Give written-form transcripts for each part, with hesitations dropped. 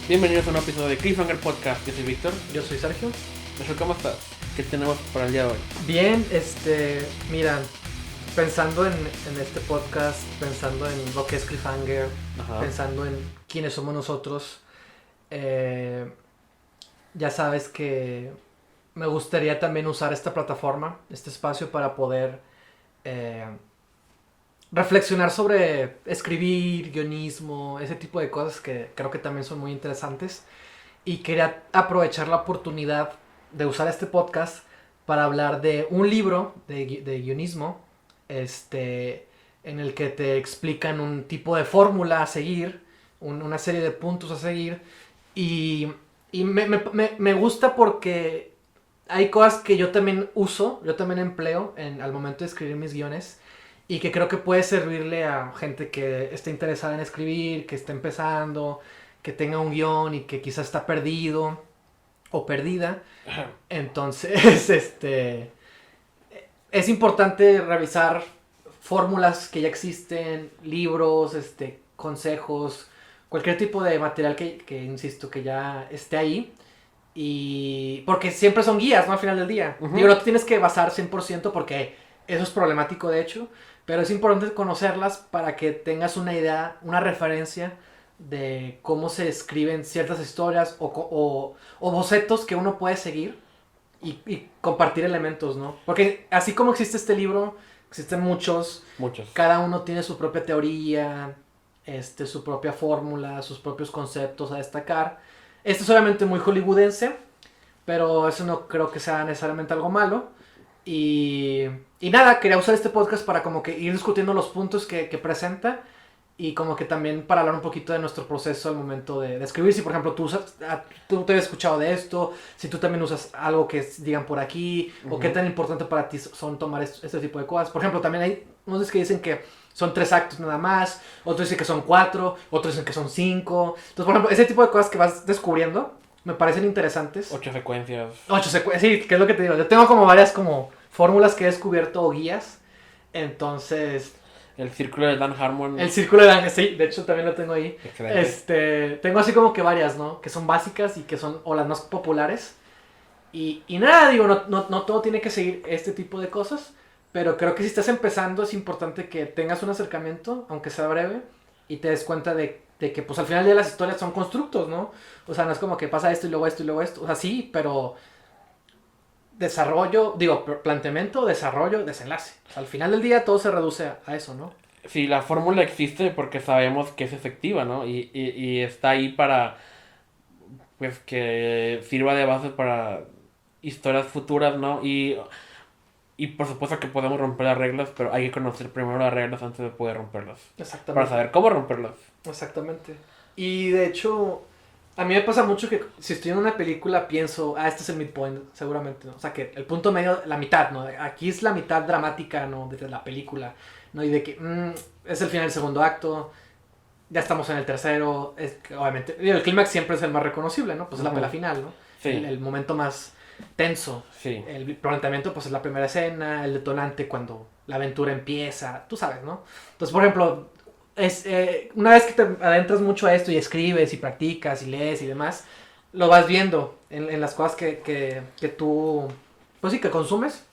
Bienvenidos a un episodio de Cliffhanger Podcast. Yo soy Víctor. Yo soy Sergio. ¿Cómo estás? ¿Qué tenemos para el día de hoy? Bien, mira, pensando en este podcast, pensando en lo que es Cliffhanger, pensando en quiénes somos nosotros, ya sabes que me gustaría también usar esta plataforma, este espacio para poder reflexionar sobre escribir, guionismo, ese tipo de cosas que creo que también son muy interesantes. Y quería aprovechar la oportunidad de usar este podcast para hablar de un libro de guionismo en el que te explican un tipo de fórmula a seguir, una serie de puntos a seguir. Y me gusta porque hay cosas que yo también uso, yo también empleo al momento de escribir mis guiones. Y que creo que puede servirle a gente que esté interesada en escribir, que esté empezando, que tenga un guión y que quizás está perdido o perdida. Entonces, es importante revisar fórmulas que ya existen, libros, consejos, cualquier tipo de material que insisto, que ya esté ahí. Y porque siempre son guías, ¿no? Al final del día. Uh-huh. Digo, no te tienes que basar 100% porque eso es problemático, de hecho. Pero es importante conocerlas para que tengas una idea, una referencia de cómo se escriben ciertas historias o bocetos que uno puede seguir y compartir elementos, ¿no? Porque así como existe este libro, existen muchos. Cada uno tiene su propia teoría, su propia fórmula, sus propios conceptos a destacar. Este es obviamente muy hollywoodense, pero eso no creo que sea necesariamente algo malo. Y nada, quería usar este podcast para como que ir discutiendo los puntos que presenta y como que también para hablar un poquito de nuestro proceso al momento de escribir. Si por ejemplo tú te has escuchado de esto, si tú también usas algo que digan por aquí, uh-huh, o qué tan importante para ti son tomar este tipo de cosas. Por ejemplo, también hay unos que dicen que son 3 actos nada más, otros dicen que son 4, otros dicen que son 5. Entonces, por ejemplo, ese tipo de cosas que vas descubriendo me parecen interesantes. 8 secuencias. Sí, que es lo que te digo. Yo tengo como varias como fórmulas que he descubierto o guías. Entonces, el círculo de Dan Harmon. El círculo de Dan, sí, de hecho también lo tengo ahí. Excelente. Tengo así como que varias, ¿no? Que son básicas y que son o las más populares. Y nada, digo, no todo tiene que seguir este tipo de cosas. Pero creo que si estás empezando es importante que tengas un acercamiento, aunque sea breve, y te des cuenta de que pues al final de las historias son constructos, ¿no? O sea, no es como que pasa esto y luego esto y luego esto. O sea, sí, pero planteamiento, desarrollo, desenlace. O sea, al final del día todo se reduce a eso, ¿no? Sí, la fórmula existe porque sabemos que es efectiva, ¿no? Y está ahí para, pues, que sirva de base para historias futuras, ¿no? Y por supuesto que podemos romper las reglas, pero hay que conocer primero las reglas antes de poder romperlas. Exactamente. Para saber cómo romperlas. Exactamente. Y de hecho, a mí me pasa mucho que si estoy en una película pienso, este es el midpoint, seguramente, ¿no? O sea, que el punto medio, la mitad, ¿no? Aquí es la mitad dramática, ¿no? De la película, ¿no? Y de que es el final del segundo acto, ya estamos en el tercero, obviamente, el clímax siempre es el más reconocible, ¿no? Pues es la pelea final, ¿no? Sí. El momento más tenso. Sí. El planteamiento, pues es la primera escena, el detonante cuando la aventura empieza, tú sabes, ¿no? Entonces, por ejemplo, una vez que te adentras mucho a esto y escribes y practicas y lees y demás, lo vas viendo en las cosas que tú, pues sí, que consumes.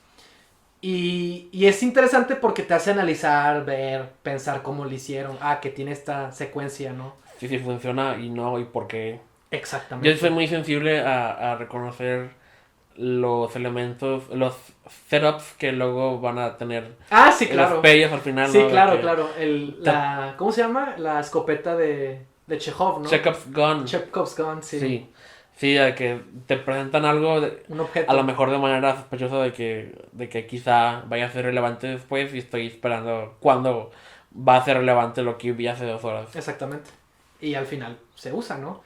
Y es interesante porque te hace analizar, ver, pensar cómo lo hicieron. Que tiene esta secuencia, ¿no? Sí, funciona y no, y por qué. Exactamente. Yo soy muy sensible a reconocer los elementos, los setups que luego van a tener. Sí, claro. Los payoffs al final, sí, ¿no? Claro, claro. ¿Cómo se llama? La escopeta de Chekhov, ¿no? Chekhov's gun. Chekhov's gun, sí. Sí, de que te presentan algo, un objeto. A lo mejor de manera sospechosa de que quizá vaya a ser relevante después, y estoy esperando cuándo va a ser relevante lo que vi hace 2 horas. Exactamente. Y al final se usa, ¿no?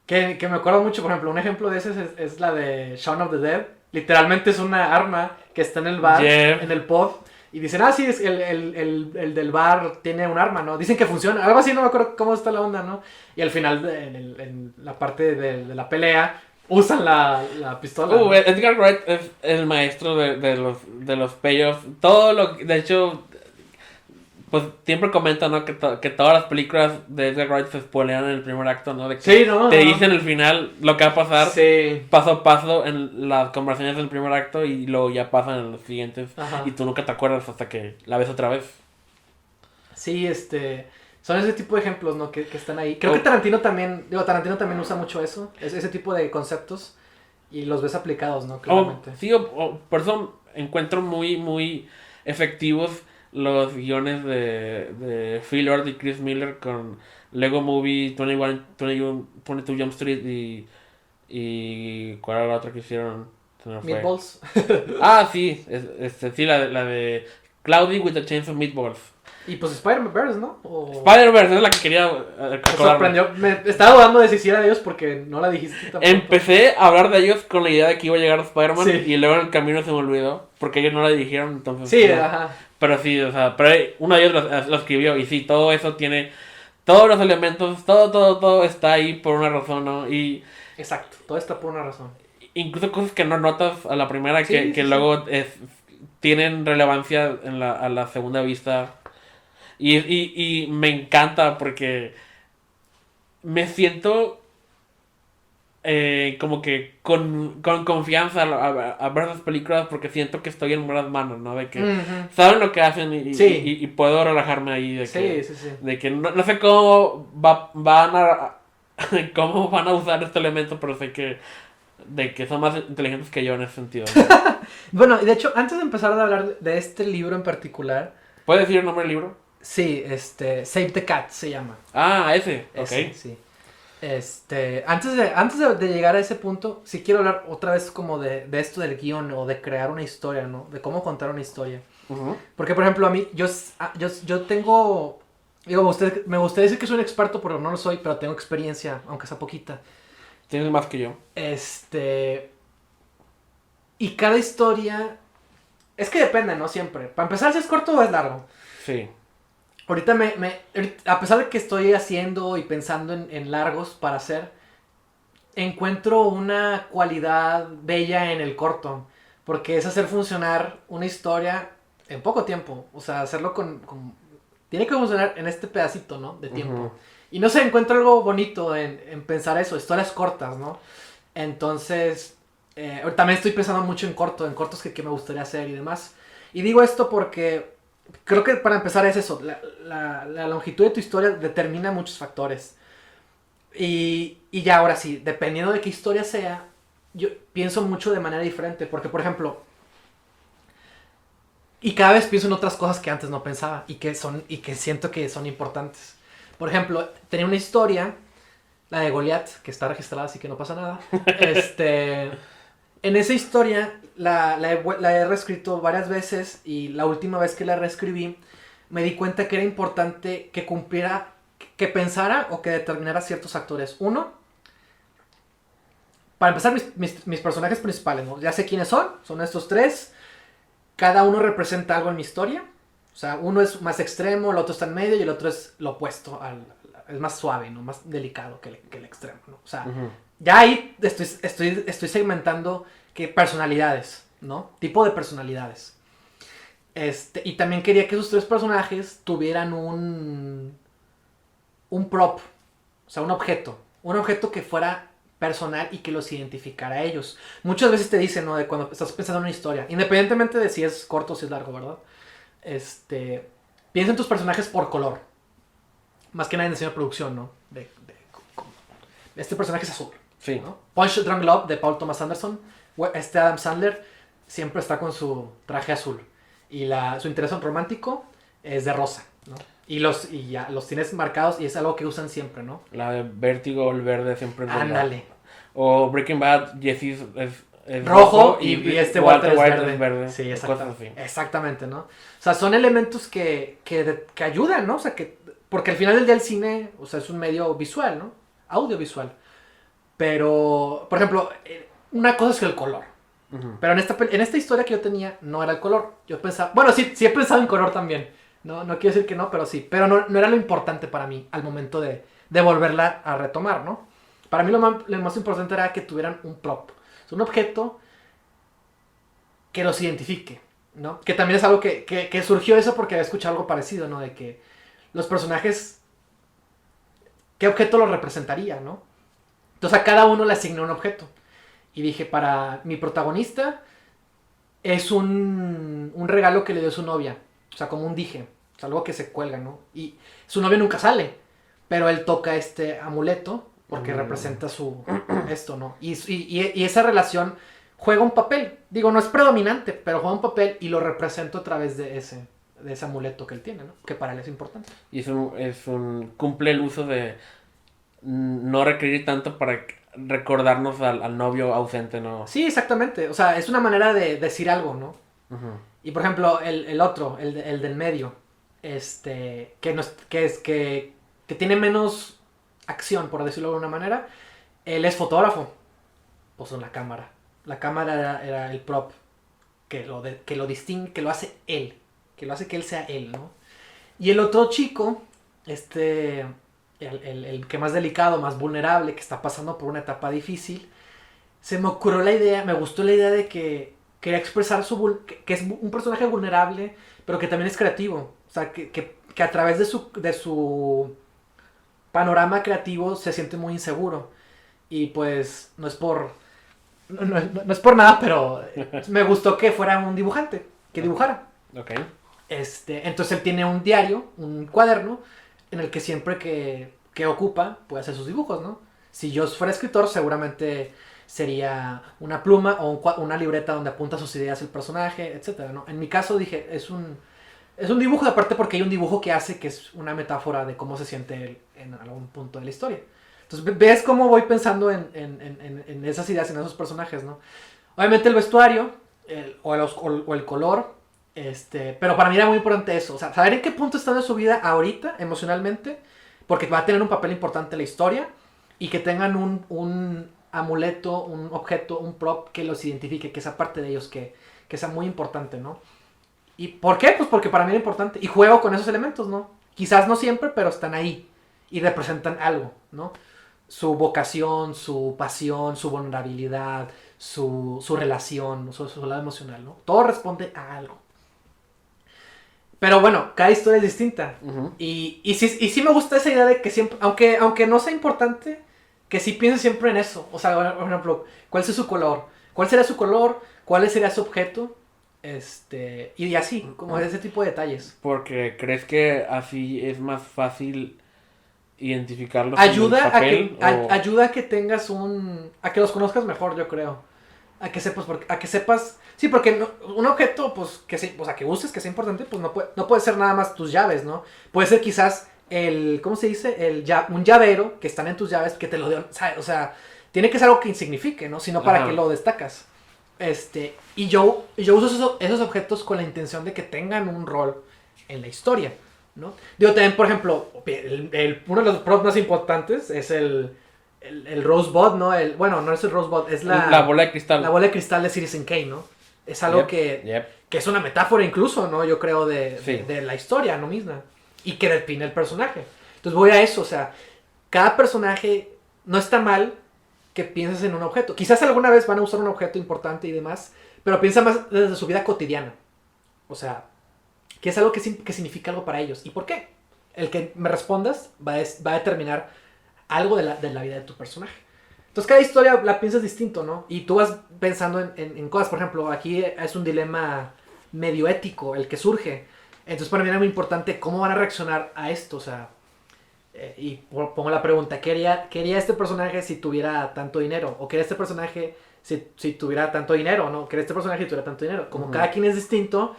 Que me acuerdo mucho, por ejemplo, un ejemplo de ese es la de Shaun of the Dead. Literalmente es una arma que está en el bar, en el pub. Y dicen, sí, es el del bar tiene un arma, ¿no? Dicen que funciona, algo así, no me acuerdo cómo está la onda, ¿no? Y al final, en la parte de la pelea, usan la pistola. ¿No? Edgar Wright es el maestro de los payoffs. De hecho, pues siempre comentan, ¿no? Que todas las películas de Edgar Wright se spoilean en el primer acto, ¿no? De que Sí, no, te no. dicen el final, lo que va a pasar Sí. paso a paso en las conversaciones del primer acto y luego ya pasan en los siguientes Ajá. y tú nunca te acuerdas hasta que la ves otra vez. Sí, son ese tipo de ejemplos, ¿no? Que están ahí. Creo Oh. que Tarantino también usa mucho eso, ese tipo de conceptos y los ves aplicados, ¿no? Claramente. Sí, por eso encuentro muy, muy efectivos los guiones de Phil Lord y Chris Miller con Lego Movie, 22 Jump Street y ¿cuál era la otra que hicieron? Se me fue. Meatballs. Ah, sí, sí, la de Cloudy with a Chance of Meatballs. Y pues Spider-Verse, ¿no? Spider-Verse es la que quería Me acordarme. sorprendió. Me estaba dudando de si hiciera de ellos porque no la dijiste tampoco. Empecé a hablar de ellos con la idea de que iba a llegar Spider-Man Sí. y luego en el camino se me olvidó porque ellos no la dijeron, entonces... Sí, no. ajá. Pero sí, o sea, pero uno de ellos lo escribió y sí, todo eso tiene... Todos los elementos, todo está ahí por una razón, ¿no? Y Exacto. Todo está por una razón. incluso cosas que no notas a la primera Sí, que sí, luego tienen relevancia a la segunda vista. Y me encanta porque me siento como que con confianza a ver las películas porque siento que estoy en buenas manos, ¿no? De que Ujú. saben lo que hacen Sí. y puedo relajarme ahí de Sí, que, sí, sí. de que no sé cómo van a cómo van a usar este elemento, pero sé que de que son más inteligentes que yo en ese sentido. Bueno, y de hecho, antes de empezar a hablar de este libro en particular, ¿Puedes decir el nombre del libro? sí, Save the Cat se llama. Ah, ese, ok. Ese, sí. Antes de llegar a ese punto, sí quiero hablar otra vez como de esto del guión o de crear una historia, ¿no? De cómo contar una historia. Ujú. Porque, por ejemplo, a mí, yo tengo... Digo, me gustaría decir que soy un experto, pero no lo soy, pero tengo experiencia, aunque sea poquita. Tienes más que yo. Y cada historia... Es que depende, ¿no? Siempre. Para empezar, si es corto o es largo. Sí. Ahorita a pesar de que estoy haciendo y pensando en largos para hacer, encuentro una cualidad bella en el corto. Porque es hacer funcionar una historia en poco tiempo. O sea, hacerlo tiene que funcionar en este pedacito, ¿no? De tiempo. Ujú. Y no sé, encuentro algo bonito en pensar eso. Historias cortas, ¿no? Entonces, también estoy pensando mucho en cortos que me gustaría hacer y demás. Y digo esto porque creo que para empezar es eso. La longitud de tu historia determina muchos factores. Y ya ahora sí, dependiendo de qué historia sea, yo pienso mucho de manera diferente. Porque, por ejemplo, y cada vez pienso en otras cosas que antes no pensaba y que siento que son importantes. Por ejemplo, tenía una historia, la de Goliath, que está registrada, así que no pasa nada. En esa historia la he reescrito varias veces y la última vez que la reescribí me di cuenta que era importante que cumpliera, que pensara o que determinara ciertos actores. Uno, para empezar, mis personajes principales, ¿no? Ya sé quiénes son estos tres. Cada uno representa algo en mi historia. O sea, uno es más extremo, el otro está en medio y el otro es lo opuesto. Es más suave, ¿no? Más delicado que el extremo, ¿no? O sea, Ujú. ya ahí estoy segmentando personalidades, ¿no? Tipo de personalidades. Y también quería que esos tres personajes tuvieran un prop, o sea, un objeto. Un objeto que fuera personal y que los identificara a ellos. Muchas veces te dicen, ¿no? De cuando estás pensando en una historia, independientemente de si es corto o si es largo, ¿verdad? Piensa en tus personajes por color. Más que nada en diseño de producción, ¿no? Este personaje es azul. Sí. ¿No? Punch Drunk Love de Paul Thomas Anderson. Adam Sandler siempre está con su traje azul. Y su interés romántico es de rosa, ¿no? Y ya los tienes marcados y es algo que usan siempre, ¿no? La de Vértigo, el verde siempre es Ándale. O Breaking Bad, Jesse es Rojo y Walter es verde. Sí, exactamente. Exactamente, ¿no? O sea, son elementos que ayudan, ¿no? O sea, porque al final del día el cine, o sea, es un medio visual, ¿no? Audiovisual. Pero, por ejemplo, una cosa es el color. Uh-huh. Pero en esta historia que yo tenía, no era el color. Yo pensaba, bueno, sí he pensado en color también. No quiero decir que no, pero sí. Pero no era lo importante para mí al momento de volverla a retomar, ¿no? Para mí lo más importante era que tuvieran un prop. Un objeto que los identifique. ¿no? Que también es algo que surgió eso porque había escuchado algo parecido, ¿no? De que los personajes, ¿qué objeto los representaría, no? Entonces a cada uno le asigné un objeto. Y dije, para mi protagonista es un regalo que le dio su novia. O sea, como un dije. O sea, algo que se cuelga, ¿no? Y su novia nunca sale. Pero él toca este amuleto porque representa su esto, ¿no? Y esa relación juega un papel. Digo, no es predominante, pero juega un papel y lo represento a través de ese amuleto que él tiene, ¿no? Que para él es importante. Y cumple el uso de no requerir tanto para recordarnos al novio ausente, ¿no? Sí, exactamente. O sea, es una manera de decir algo, ¿no? Ujú. Y por ejemplo, el otro, el del medio, que, no que tiene menos acción, por decirlo de alguna manera, él es fotógrafo. Pues en la cámara. La cámara era el prop que lo distingue, que lo hace él. Que lo hace que él sea él, ¿no? Y el otro chico, el que más delicado, más vulnerable, que está pasando por una etapa difícil, se me ocurrió la idea, me gustó la idea de que quería expresar que es un personaje vulnerable, pero que también es creativo. O sea, que a través de su panorama creativo se siente muy inseguro. Y pues no es por... No es por nada, pero me gustó que fuera un dibujante, que dibujara. Ok. Entonces él tiene un diario, un cuaderno, en el que siempre que ocupa puede hacer sus dibujos, ¿no? Si yo fuera escritor, seguramente sería una pluma o una libreta donde apunta sus ideas el personaje, etcétera, ¿no? En mi caso dije, es un dibujo, de aparte porque hay un dibujo que hace que es una metáfora de cómo se siente él en algún punto de la historia. Entonces ves cómo voy pensando en esas ideas, en esos personajes, ¿no? Obviamente el vestuario o el color, pero para mí era muy importante eso, o sea, saber en qué punto está de su vida ahorita, emocionalmente, porque va a tener un papel importante en la historia, y que tengan un amuleto, un objeto, un prop que los identifique, que sea parte de ellos, que sea muy importante, ¿no? ¿Y por qué? Pues porque para mí era importante, y juego con esos elementos, ¿no? Quizás no siempre, pero están ahí, y representan algo, ¿no? Su vocación, su pasión, su vulnerabilidad, su relación, su lado emocional, ¿no? Todo responde a algo. Pero bueno, cada historia es distinta. Ujú. Y sí me gusta esa idea de que siempre, aunque no sea importante, que sí piense siempre en eso. O sea, por ejemplo, ¿cuál es su color? ¿Cuál será su color? ¿Cuál sería su objeto? Y así, como ese tipo de detalles. Porque crees que así es más fácil identificarlos en el Ayuda papel o... ayuda a que tengas a que los conozcas mejor, yo creo. A que sepas, sí, porque un objeto, pues, o sea, que uses, que sea importante, pues no puede ser nada más tus llaves, ¿no? Puede ser quizás ¿cómo se dice? Un llavero que están en tus llaves, que te lo den, o sea, tiene que ser algo que insignifique, ¿no? Sino para Ajá. que lo destacas. Y yo uso esos objetos con la intención de que tengan un rol en la historia, ¿no? Digo, también, por ejemplo, uno de los props más importantes es el Rosebud, ¿no? Bueno, no es el Rosebud, es La bola de cristal. la bola de cristal de Citizen Kane, ¿no? Es algo Yep, que yep. es una metáfora incluso, ¿no? Yo creo Sí. de la historia, ¿no? Misma. Y que define el personaje. Entonces voy a eso, o sea, cada personaje no está mal que pienses en un objeto. Quizás alguna vez van a usar un objeto importante y demás, pero piensa más desde su vida cotidiana. O sea, que es algo que significa algo para ellos. ¿Y por qué? El que me respondas va a determinar algo de la vida de tu personaje. Entonces cada historia la piensas distinto, ¿no? Y tú vas pensando en cosas, por ejemplo, aquí es un dilema medio ético el que surge. Entonces para mí era muy importante cómo van a reaccionar a esto, o sea, y pongo la pregunta, ¿qué haría este personaje si tuviera tanto dinero? ¿O qué haría este personaje si tuviera tanto dinero? ¿No? ¿Qué haría este personaje si tuviera tanto dinero? Como cada quien es distinto,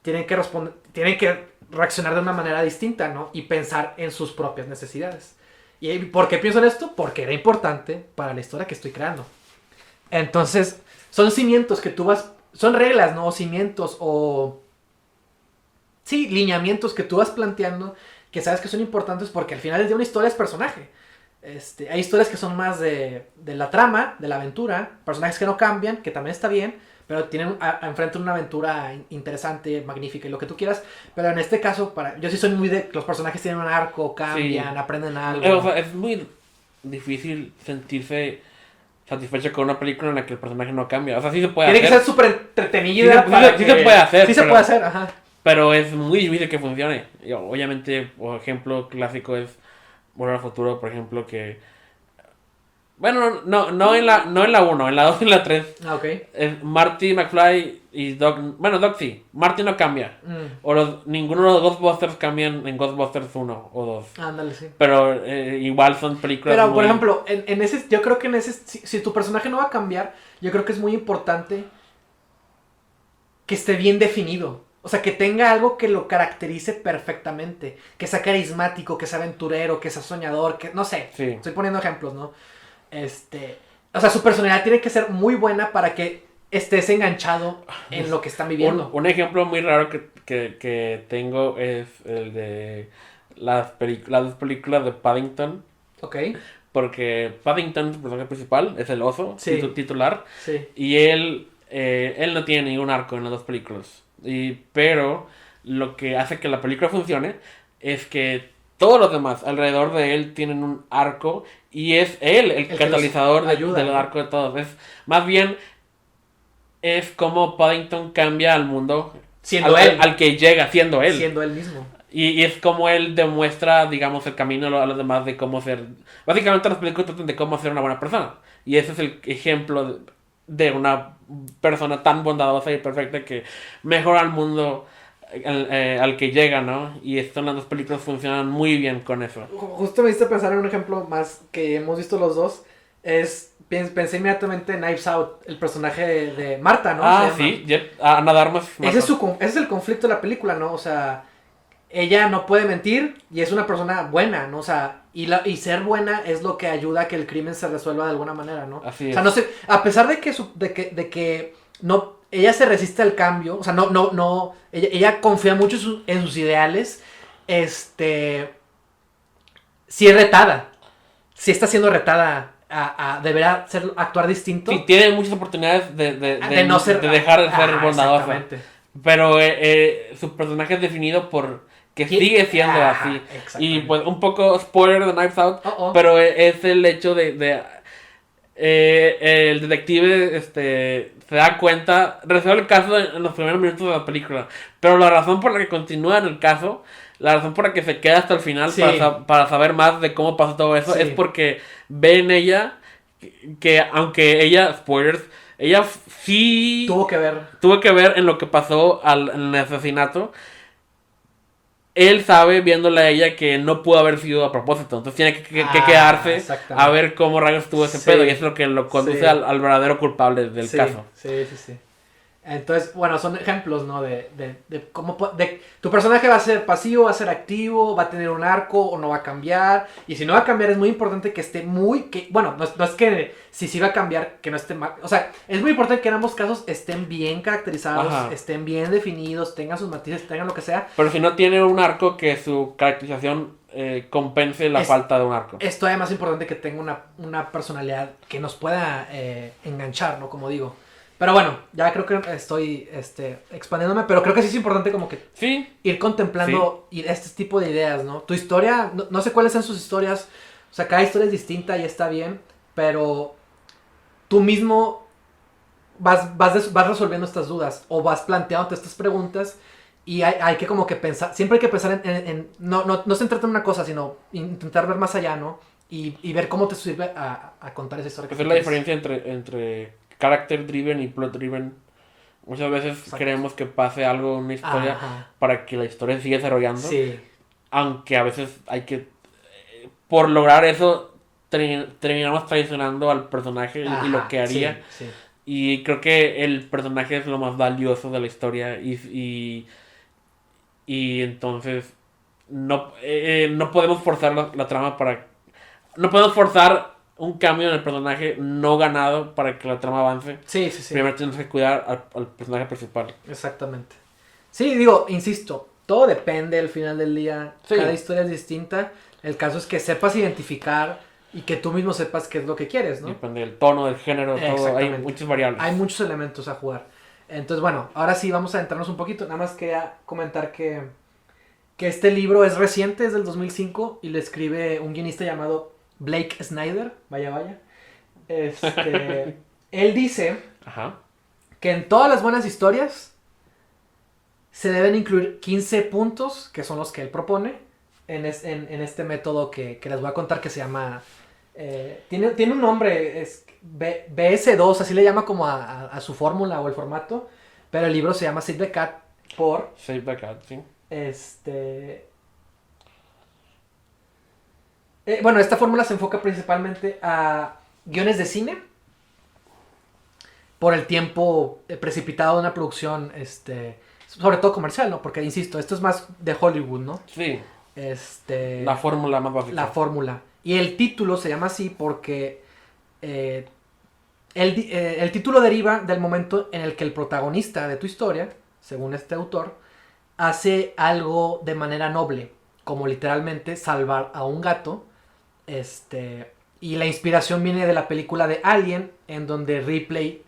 tienen que reaccionar de una manera distinta, ¿no? Y pensar en sus propias necesidades. ¿Y por qué pienso en esto? Porque era importante para la historia que estoy creando. Entonces, son cimientos que tú vas... Son reglas, ¿no? O cimientos o... Sí, lineamientos que tú vas planteando que sabes que son importantes porque al final del día una historia es personaje. Hay historias que son más de la trama, de la aventura, personajes que no cambian, que también está bien, pero tienen enfrentan una aventura interesante, magnífica y lo que tú quieras. Pero en este caso, yo sí soy muy de los personajes tienen un arco, cambian, Sí. aprenden algo. O sea, es muy difícil sentirse satisfecho con una película en la que el personaje no cambia. O sea, sí se puede Tiene que hacer. ser súper entretenida. Sí se puede hacer. Sí se puede hacer, ajá. Pero es muy difícil que funcione. Y obviamente, por ejemplo clásico es Volver al Futuro, por ejemplo, que... Bueno, no en la uno, en la 2 y en la 3. Ah, ok. Marty McFly y Doc... Bueno, Doc sí. Marty no cambia. O ninguno de los Ghostbusters cambian en Ghostbusters 1 o 2. Ándale, sí. Pero igual son películas Pero, muy... por ejemplo, en ese, yo creo que en ese, si tu personaje no va a cambiar, yo creo que es muy importante que esté bien definido. O sea, que tenga algo que lo caracterice perfectamente. Que sea carismático, que sea aventurero, que sea soñador, que no sé. Sí. Estoy poniendo ejemplos, ¿no? O sea, su personalidad tiene que ser muy buena para que estés enganchado en lo que están viviendo. Un ejemplo muy raro que tengo es el de las dos películas de Paddington. Ok. Porque Paddington es el personaje principal, es el oso titular. Sí. Y él no tiene ningún arco en las dos películas. Pero lo que hace que la película funcione es que todos los demás alrededor de él tienen un arco y es él el catalizador del arco de todos. Es, más bien es como Paddington cambia al mundo siendo él. Al que llega, siendo él. Siendo él mismo. Y es como él demuestra, digamos, el camino a los demás de cómo ser... Básicamente las películas tratan de cómo ser una buena persona. Y ese es el ejemplo de una persona tan bondadosa y perfecta que mejora al mundo al que llega, ¿no? Y estas las dos películas funcionan muy bien con eso. Justo me hiciste pensar en un ejemplo más que hemos visto los dos. Pensé inmediatamente en Knives Out, el personaje de Marta, ¿no? Ah, sí, Ana de Armas. Ese es el conflicto de la película, ¿no? O sea, ella no puede mentir y es una persona buena, ¿no? O sea, y ser buena es lo que ayuda a que el crimen se resuelva de alguna manera, ¿no? Así es. O sea, no sé, a pesar de que no, ella se resiste al cambio, o sea, ella confía mucho en sus ideales, sí es retada, sí está siendo retada deberá actuar distinto. Sí, tiene muchas oportunidades de dejar de ser bondadosa. Pero su personaje es definido por que sigue siendo así. Y pues un poco spoiler de Knives Out, pero es el hecho de el detective se da cuenta, resuelve el caso en los primeros minutos de la película, pero la razón por la que continúa en el caso, la razón por la que se queda hasta el final para saber más de cómo pasó todo eso, es porque ve en ella que aunque ella, spoilers, ella sí tuvo que ver en lo que pasó en el asesinato. Él sabe, viéndola a ella, que no pudo haber sido a propósito. Entonces tiene que quedarse a ver cómo rayos estuvo ese pedo. Y eso es lo que lo conduce al verdadero culpable del caso. Sí. Entonces, bueno, son ejemplos, ¿no? De cómo tu personaje va a ser pasivo, va a ser activo, va a tener un arco o no va a cambiar. Y si no va a cambiar, es muy importante que esté bueno, no es que si va a cambiar, que no esté mal. O sea, es muy importante que en ambos casos estén bien caracterizados, estén bien definidos, tengan sus matices, tengan lo que sea. Pero si no tiene un arco, que su caracterización compense la falta de un arco. Es todavía más importante que tenga una personalidad que nos pueda enganchar, ¿no? Como digo. Pero bueno, ya creo que estoy expandiéndome, pero creo que sí es importante como que ir contemplando este tipo de ideas, ¿no? Tu historia, no sé cuáles son sus historias, o sea, cada historia es distinta y está bien, pero tú mismo vas resolviendo estas dudas o vas planteándote estas preguntas y hay que como que pensar, siempre hay que pensar no centrarte en una cosa, sino intentar ver más allá, ¿no? Y ver cómo te sirve a contar esa historia. Esa es la diferencia entre character driven y plot driven. Muchas veces queremos que pase algo en una historia para que la historia siga desarrollando. Sí. Aunque a veces hay que... por lograr eso, terminamos traicionando al personaje y lo que haría. Sí. Y creo que el personaje es lo más valioso de la historia. Y entonces no podemos forzar la trama para... No podemos forzar un cambio en el personaje no ganado para que la trama avance. Sí. Primero tienes que cuidar al personaje principal. Exactamente. Sí, digo, insisto, todo depende al final del día. Sí. Cada historia es distinta. El caso es que sepas identificar y que tú mismo sepas qué es lo que quieres, ¿no? Depende del tono, del género, todo. Hay muchas variables. Hay muchos elementos a jugar. Entonces, bueno, ahora sí vamos a adentrarnos un poquito. Nada más quería comentar que este libro es reciente, es del 2005 y lo escribe un guionista llamado Blake Snyder, vaya. Él dice Ajá. que en todas las buenas historias se deben incluir 15 puntos, que son los que él propone, en este método que les voy a contar, que se llama... tiene un nombre, es BS2, así le llama como a su fórmula o el formato, pero el libro se llama Save the Cat por... Save the Cat, sí. Bueno, esta fórmula se enfoca principalmente a guiones de cine, por el tiempo precipitado de una producción, sobre todo comercial, ¿no? Porque, insisto, esto es más de Hollywood, ¿no? Sí. La fórmula más básica. La fórmula. Y el título se llama así porque el título deriva del momento en el que el protagonista de tu historia, según este autor, hace algo de manera noble, como literalmente salvar a un gato. Y la inspiración viene de la película de Alien, en donde Ripley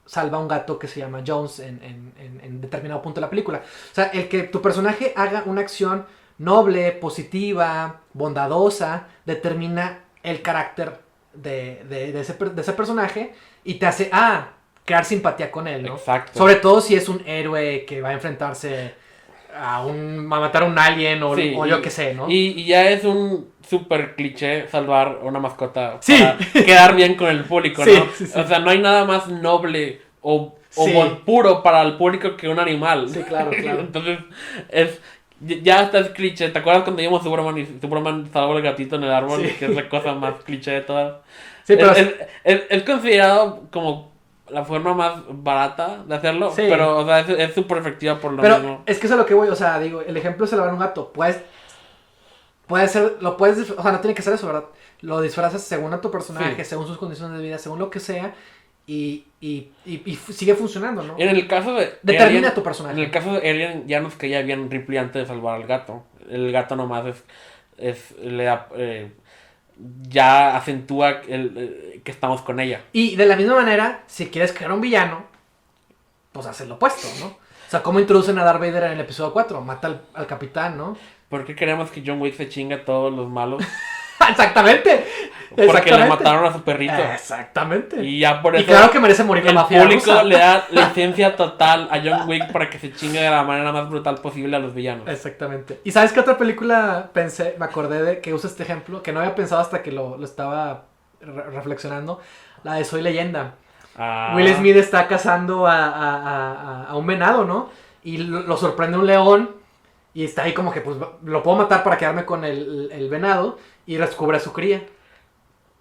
salva a un gato que se llama Jones en determinado punto de la película. O sea, el que tu personaje haga una acción noble, positiva, bondadosa, determina el carácter de ese personaje y te hace, crear simpatía con él, ¿no? Exacto. Sobre todo si es un héroe que va a enfrentarse a matar a un alien o yo qué sé, ¿no? Y ya es un súper cliché salvar a una mascota Sí. para quedar bien con el público, Sí, ¿no? sí. O sea, no hay nada más noble o Sí. puro para el público que un animal. Sí, claro. Entonces, ya está es cliché. ¿Te acuerdas cuando vimos Superman y Superman salvó el gatito en el árbol? Sí. Que es la cosa más cliché de todas. Sí, pero... Es considerado como la forma más barata de hacerlo, Sí. pero o sea, es súper efectiva por lo Pero mismo. es que eso es a lo que voy, o sea, digo, el ejemplo es salvar un gato. Puede ser, o sea, no tiene que ser eso, ¿verdad? Lo disfrazas según a tu personaje, Sí. según sus condiciones de vida, según lo que sea, y sigue funcionando, ¿no? En el caso de Determina Alien, tu personaje. En el caso de Alien ya nos caía bien Ripley antes de salvar al gato. El gato nomás le da, ya acentúa que estamos con ella. Y de la misma manera, si quieres crear un villano, pues haces lo opuesto, ¿no? O sea, ¿cómo introducen a Darth Vader en el episodio 4? Mata al capitán, ¿no? ¿Por qué queremos que John Wick se chinga a todos los malos? ¡Exactamente! Porque le mataron a su perrito. Exactamente. Y ya por eso Y claro que merece morir la el mafia público rusa. le da licencia total a John Wick para que se chingue de la manera más brutal posible a los villanos. Exactamente. ¿Y sabes qué otra película me acordé de que usa este ejemplo? Que no había pensado hasta que lo estaba reflexionando. La de Soy Leyenda. Will Smith está cazando a un venado, ¿no? Y lo sorprende un león. Y está ahí como que, pues, lo puedo matar para quedarme con el venado. Y descubre a su cría.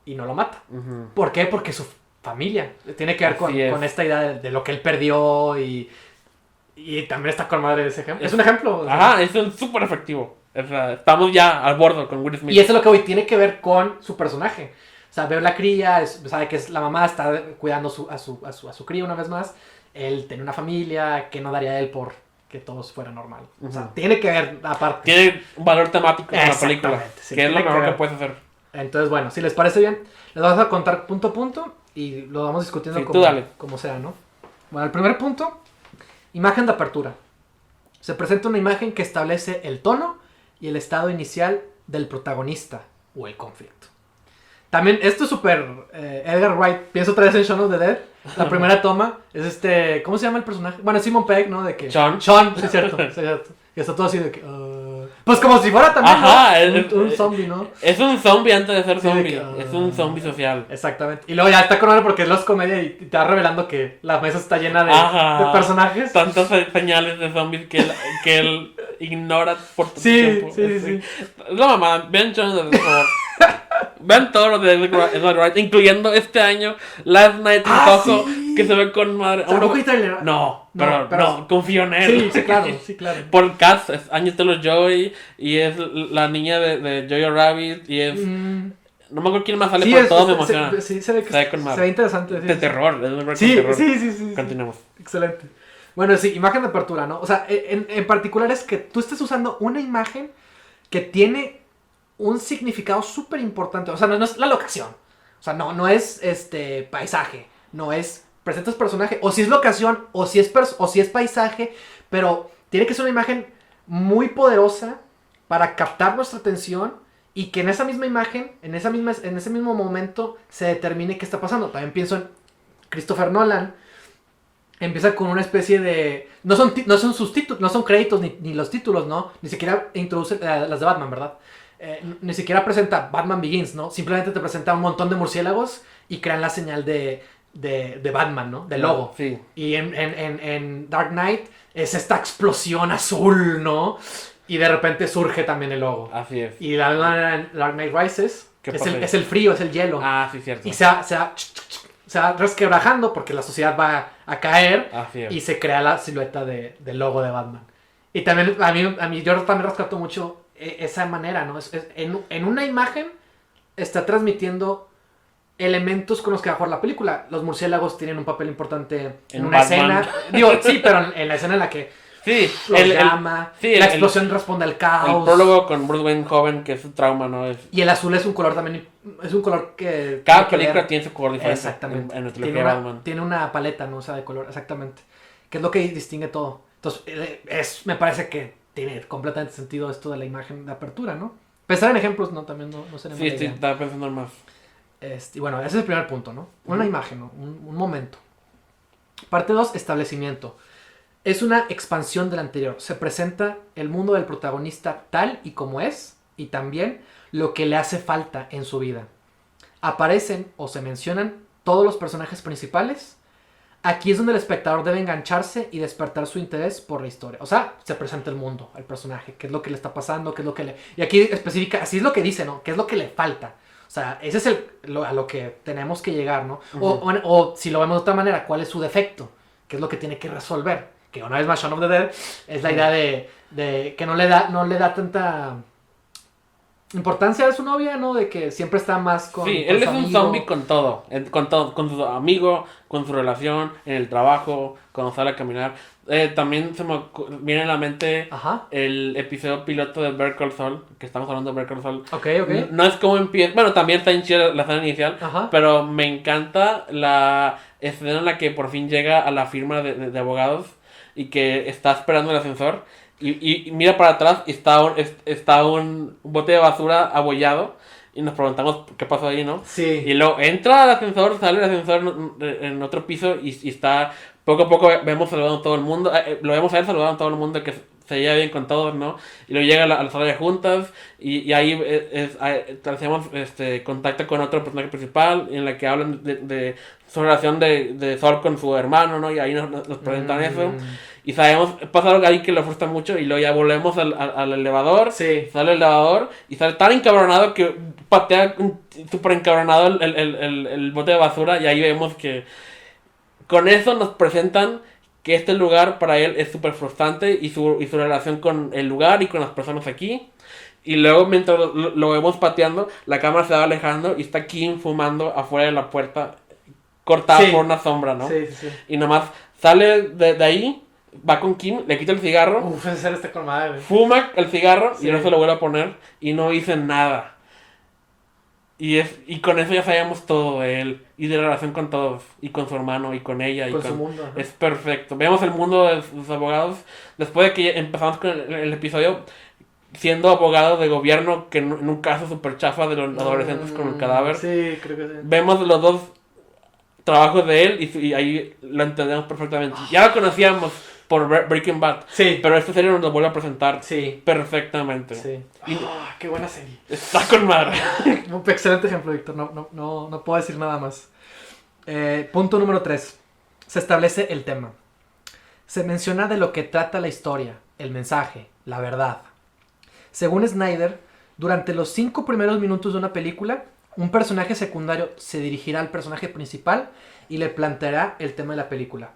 Y no lo mata. Uh-huh. ¿Por qué? Porque su familia tiene que ver con esta idea de lo que él perdió. Y también está con madre ese ejemplo. Es un ejemplo. Ajá, es súper efectivo. O sea, estamos ya al borde con Will Smith. Y eso es lo que hoy tiene que ver con su personaje. O sea, veo la cría, sabe que es la mamá, está cuidando a su cría una vez más. Él tiene una familia, que no daría él por que todo fuera normal. Uh-huh. O sea, tiene que ver aparte. Tiene un valor temático en la película. Sí, que es lo mejor ver. que puedes hacer. Entonces, bueno, si les parece bien, les vamos a contar punto a punto y lo vamos discutiendo Sí, como sea, ¿no? Bueno, el primer punto, imagen de apertura. Se presenta una imagen que establece el tono y el estado inicial del protagonista o el conflicto. También, esto es súper Edgar Wright. Pienso otra vez en Shaun of the Dead. La primera toma es ¿cómo se llama el personaje? Bueno, Simon Pegg, ¿no? De que Sean, sí, es cierto. Y está todo así de que... pues como si fuera también, ajá, ¿no? Un zombie, ¿no? Es un zombie antes de ser Sí, zombie. de que, es un zombie social. Exactamente. Y luego ya está con él porque es los comedia y te va revelando que la mesa está llena de personajes. Tantas señales de zombies que él ignora por todo tiempo. Sí. Es la mamá. Vean Shaun of the Dead, por favor. Vean todo lo de Edgar Wright, incluyendo este año Last Night in Soho, sí. que se ve con madre. ¿Tampoco hay trailer? No, pero confío en él. Sí, claro. Por cast es Anya Taylor-Joy y es la niña de Jojo Rabbit y es... No me acuerdo quién más sale, pero todo me emociona. Se ve interesante. De terror, es un sí, terror. Sí. Continuemos. Excelente. Bueno, sí, imagen de apertura, ¿no? O sea, en particular es que tú estés usando una imagen que tiene un significado súper importante. O sea, no es la locación. O sea, no es paisaje. No es presentas personaje. O si es locación, o si es paisaje. Pero tiene que ser una imagen muy poderosa para captar nuestra atención y que en esa misma imagen, en ese mismo momento, se determine qué está pasando. También pienso en Christopher Nolan. Empieza con una especie de... No son sus títulos, no son créditos ni los títulos, ¿no? Ni siquiera introduce las de Batman, ¿verdad? Ni siquiera presenta Batman Begins, ¿no? Simplemente te presenta un montón de murciélagos y crean la señal de Batman, ¿no? Del logo. Sí. Y en Dark Knight es esta explosión azul, ¿no? Y de repente surge también el logo. Así es. Y la manera en Dark Knight Rises es el frío, es el hielo. Ah, sí, cierto. Y se va resquebrajando porque la sociedad va a caer. Así es. Y se crea la silueta del logo de Batman. Y también a mí yo también rescato mucho esa manera, ¿no? En una imagen está transmitiendo elementos con los que va a jugar la película. Los murciélagos tienen un papel importante en una Batman. escena. Digo, sí, pero en la escena en la que Sí, los llama, la explosión responde al caos. El prólogo con Bruce Wayne joven, que es su trauma, ¿no? Y el azul es un color también, es un color que... Cada película tiene su color diferente. Exactamente. En el teléfono de Batman. Tiene una paleta, ¿no? O sea, de color, exactamente. Que es lo que distingue todo. Entonces, me parece que tiene completamente sentido esto de la imagen de apertura, ¿no? Pensar en ejemplos, ¿no? También no sería mala idea. Estaba pensando en más. Y bueno, ese es el primer punto, ¿no? Una imagen, ¿no? Un momento. Parte 2, establecimiento. Es una expansión del anterior. Se presenta el mundo del protagonista tal y como es, y también lo que le hace falta en su vida. Aparecen o se mencionan todos los personajes principales. Aquí es donde el espectador debe engancharse y despertar su interés por la historia. O sea, se presenta el mundo, el personaje, qué es lo que le está pasando, qué es lo que le... Y aquí especifica, así es lo que dice, ¿no? ¿Qué es lo que le falta? O sea, ese es a lo que tenemos que llegar, ¿no? Uh-huh. O si lo vemos de otra manera, ¿cuál es su defecto? ¿Qué es lo que tiene que resolver? Que una vez más, Shaun of the Dead es la idea de que no le da tanta importancia a su novia, ¿no? De que siempre está más con... Sí, con él es amigo. un zombie con todo, con su amigo, con su relación, en el trabajo, cuando sale a caminar. También se me viene a la mente el episodio piloto de Better Call Saul, que estamos hablando de Better Call Saul. Ok. No es como empieza, bueno, también está en chida la escena inicial, pero me encanta la escena en la que por fin llega a la firma de abogados y que está esperando el ascensor y mira para atrás y está un bote de basura abollado y nos preguntamos qué pasó ahí, ¿no? Sí. Y luego entra al ascensor, sale el ascensor en otro piso y está poco a poco vemos saludando a todo el mundo, lo vemos a él saludando a todo el mundo que se lleva bien con todos, ¿no? Y luego llega a la sala de juntas y ahí hacemos contacto con otro personaje principal en la que hablan de su relación de Thor con su hermano, ¿no? Y ahí nos presentan eso. Y sabemos, pasa algo ahí que le frustra mucho y luego ya volvemos al elevador. Sí. Sale el elevador y sale tan encabronado que patea súper encabronado el bote de basura y ahí vemos que con eso nos presentan que este lugar para él es súper frustrante y su relación con el lugar y con las personas aquí. Y luego mientras lo vemos pateando, la cámara se va alejando y está Kim fumando afuera de la puerta, cortada por una sombra, ¿no? Sí. Y nomás sale de ahí, va con Kim, le quita el cigarro, Uf, ese ser con madre. fuma el cigarro y no se lo vuelve a poner y no dice nada. Y con eso ya sabíamos todo de él y de la relación con todos y con su hermano y con ella y con su mundo. Es perfecto. Vemos el mundo de sus abogados después de que empezamos con el episodio siendo abogado de gobierno que en un caso súper chafa de los adolescentes con el cadáver. Sí, creo que sí. Vemos los dos trabajos de él y ahí lo entendemos perfectamente. Ya lo conocíamos por Breaking Bad. Sí. Pero esta serie nos lo vuelve a presentar perfectamente. Sí. Qué buena serie. Está con madre. Un excelente ejemplo, Víctor. No puedo decir nada más. Punto número 3. Se establece el tema. Se menciona de lo que trata la historia, el mensaje, la verdad. Según Snyder, durante los 5 primeros minutos de una película, un personaje secundario se dirigirá al personaje principal y le planteará el tema de la película.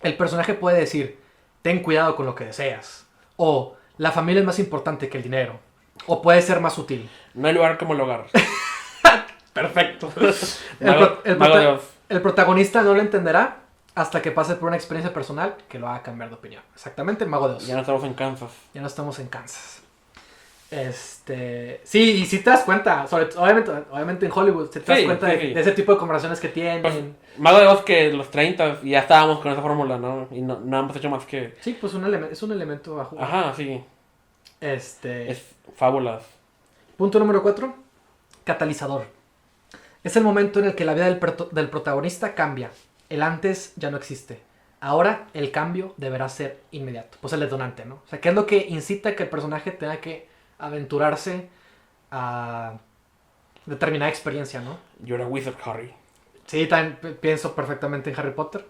El personaje puede decir, ten cuidado con lo que deseas. O, la familia es más importante que el dinero. O puede ser más sutil. No hay lugar como el hogar. Perfecto. Mago de Oz. El protagonista no lo entenderá hasta que pase por una experiencia personal que lo haga cambiar de opinión. Exactamente, el Mago de Oz. Ya no estamos en Kansas. Ya no estamos en Kansas. Sí, y si te das cuenta, obviamente en Hollywood, te das cuenta de ese tipo de conversaciones que tienen. Pues, Mago de Oz que los 30 y ya estábamos con esa fórmula, ¿no? Y no hemos hecho más que... Sí, pues es un elemento a jugar. Ajá, sí. Es fábulas. Punto número 4. Catalizador. Es el momento en el que la vida del protagonista cambia. El antes ya no existe. Ahora el cambio deberá ser inmediato. Pues el detonante, ¿no? O sea, ¿qué es lo que incita a que el personaje tenga que aventurarse a determinada experiencia, ¿no? You're a wizard, Harry. Sí, también pienso perfectamente en Harry Potter.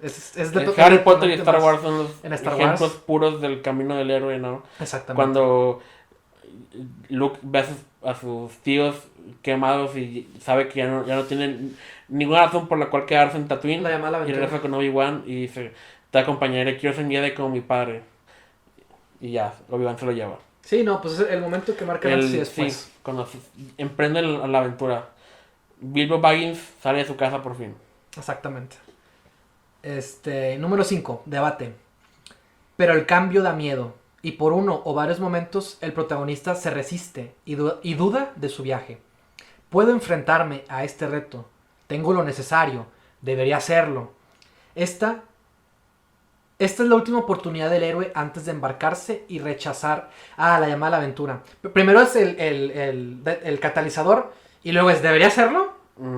Harry Potter y Star Wars son los Star ejemplos Wars. puros del camino del héroe, ¿no? Exactamente. Cuando Luke ve a sus tíos quemados y sabe que ya no tienen ninguna razón por la cual quedarse en Tatooine, La llamada y aventura. regresa con Obi-Wan y dice, te acompañaré, quiero ser mi Jedi como mi padre. Y ya, Obi-Wan se lo lleva. Sí, no, pues es el momento que marca antes y después. Sí, cuando emprenden la aventura. Bilbo Baggins sale de su casa por fin. Exactamente. Número 5, debate. Pero el cambio da miedo. Y por uno o varios momentos el protagonista se resiste y duda de su viaje. Puedo enfrentarme a este reto. Tengo lo necesario. Debería hacerlo. Esta es la última oportunidad del héroe antes de embarcarse y rechazar la llamada a la aventura. Primero es el catalizador y luego es ¿debería hacerlo?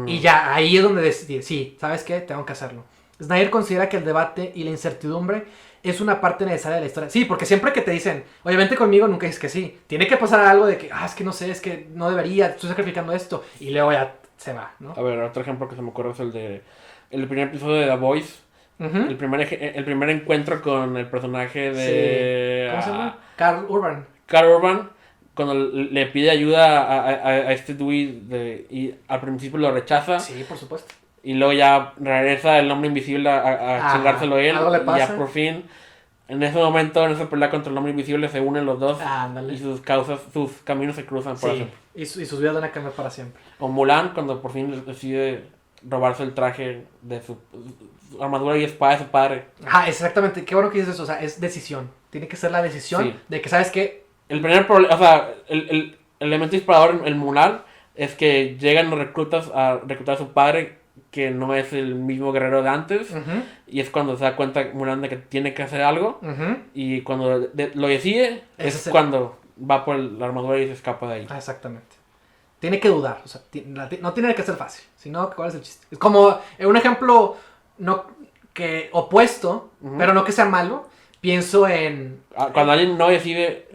Y ya, ahí es donde decidir, sí, ¿sabes qué? Tengo que hacerlo. Snyder considera que el debate y la incertidumbre es una parte necesaria de la historia. Sí, porque siempre que te dicen, oye, vente conmigo, nunca dices que sí. Tiene que pasar algo de que, es que no sé, es que no debería, estoy sacrificando esto. Y luego ya se va, ¿no? A ver, otro ejemplo que se me ocurre es el primer episodio de The Voice. Uh-huh. El primer encuentro con el personaje de... Sí. ¿Cómo se llama? Carl Urban. Carl Urban, cuando le pide ayuda a este Dewey y al principio lo rechaza. Sí, por supuesto. Y luego ya regresa el hombre invisible a chingárselo él. Algo le Y pasa. ya por fin, en ese momento, en esa pelea contra el hombre invisible, se unen los dos. Ándale. Y sus caminos se cruzan por Sí, y sus vidas van a cambiar para siempre. O Mulan, cuando por fin decide robarse el traje de su armadura y espada de su padre. Exactamente. Qué bueno que dices eso. O sea, es decisión. Tiene que ser la decisión Sí. de que, ¿sabes qué? El primer problema, o sea, el elemento disparador en Mulan es que llegan los reclutas a reclutar a su padre, que no es el mismo guerrero de antes. Uh-huh. Y es cuando se da cuenta Mulan de que tiene que hacer algo. Uh-huh. Y cuando lo decide, es cuando va por la armadura y se escapa de ahí. Exactamente. Tiene que dudar. O sea, no tiene que ser fácil. Sino, ¿cuál es el chiste? Es como un ejemplo opuesto, Uh-huh. pero no que sea malo. Pienso en... Cuando alguien no decide...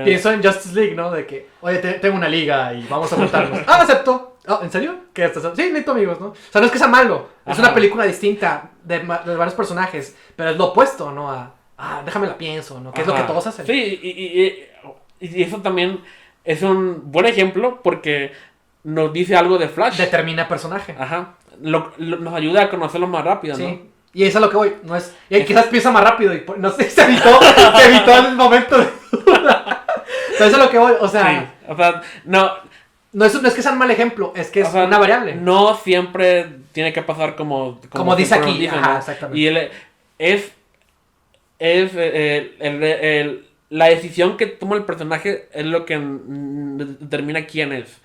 pienso en Justice League, ¿no? De que, oye, tengo una liga y vamos a juntarnos. Acepto. ¿En serio? ¿Qué estás? Sí, necesito amigos, ¿no? O sea, no es que sea malo. Es una película distinta de varios personajes, pero es lo opuesto, ¿no? Déjame la pienso, ¿no? Que es lo que todos hacen. Sí, y eso también es un buen ejemplo porque nos dice algo de Flash. Determina personaje. Ajá. Nos ayuda a conocerlo más rápido, ¿no? Sí. Y eso es a lo que voy. No es... Y quizás piensa más rápido y no sé, se evitó el momento de duda. Pero eso es a lo que voy. O sea... Sí. O sea, no... No es que sea un mal ejemplo, es que es una variable. No siempre tiene que pasar como dice aquí. Dicen, Ajá, ¿no? exactamente. Y la decisión que toma el personaje es lo que determina quién es.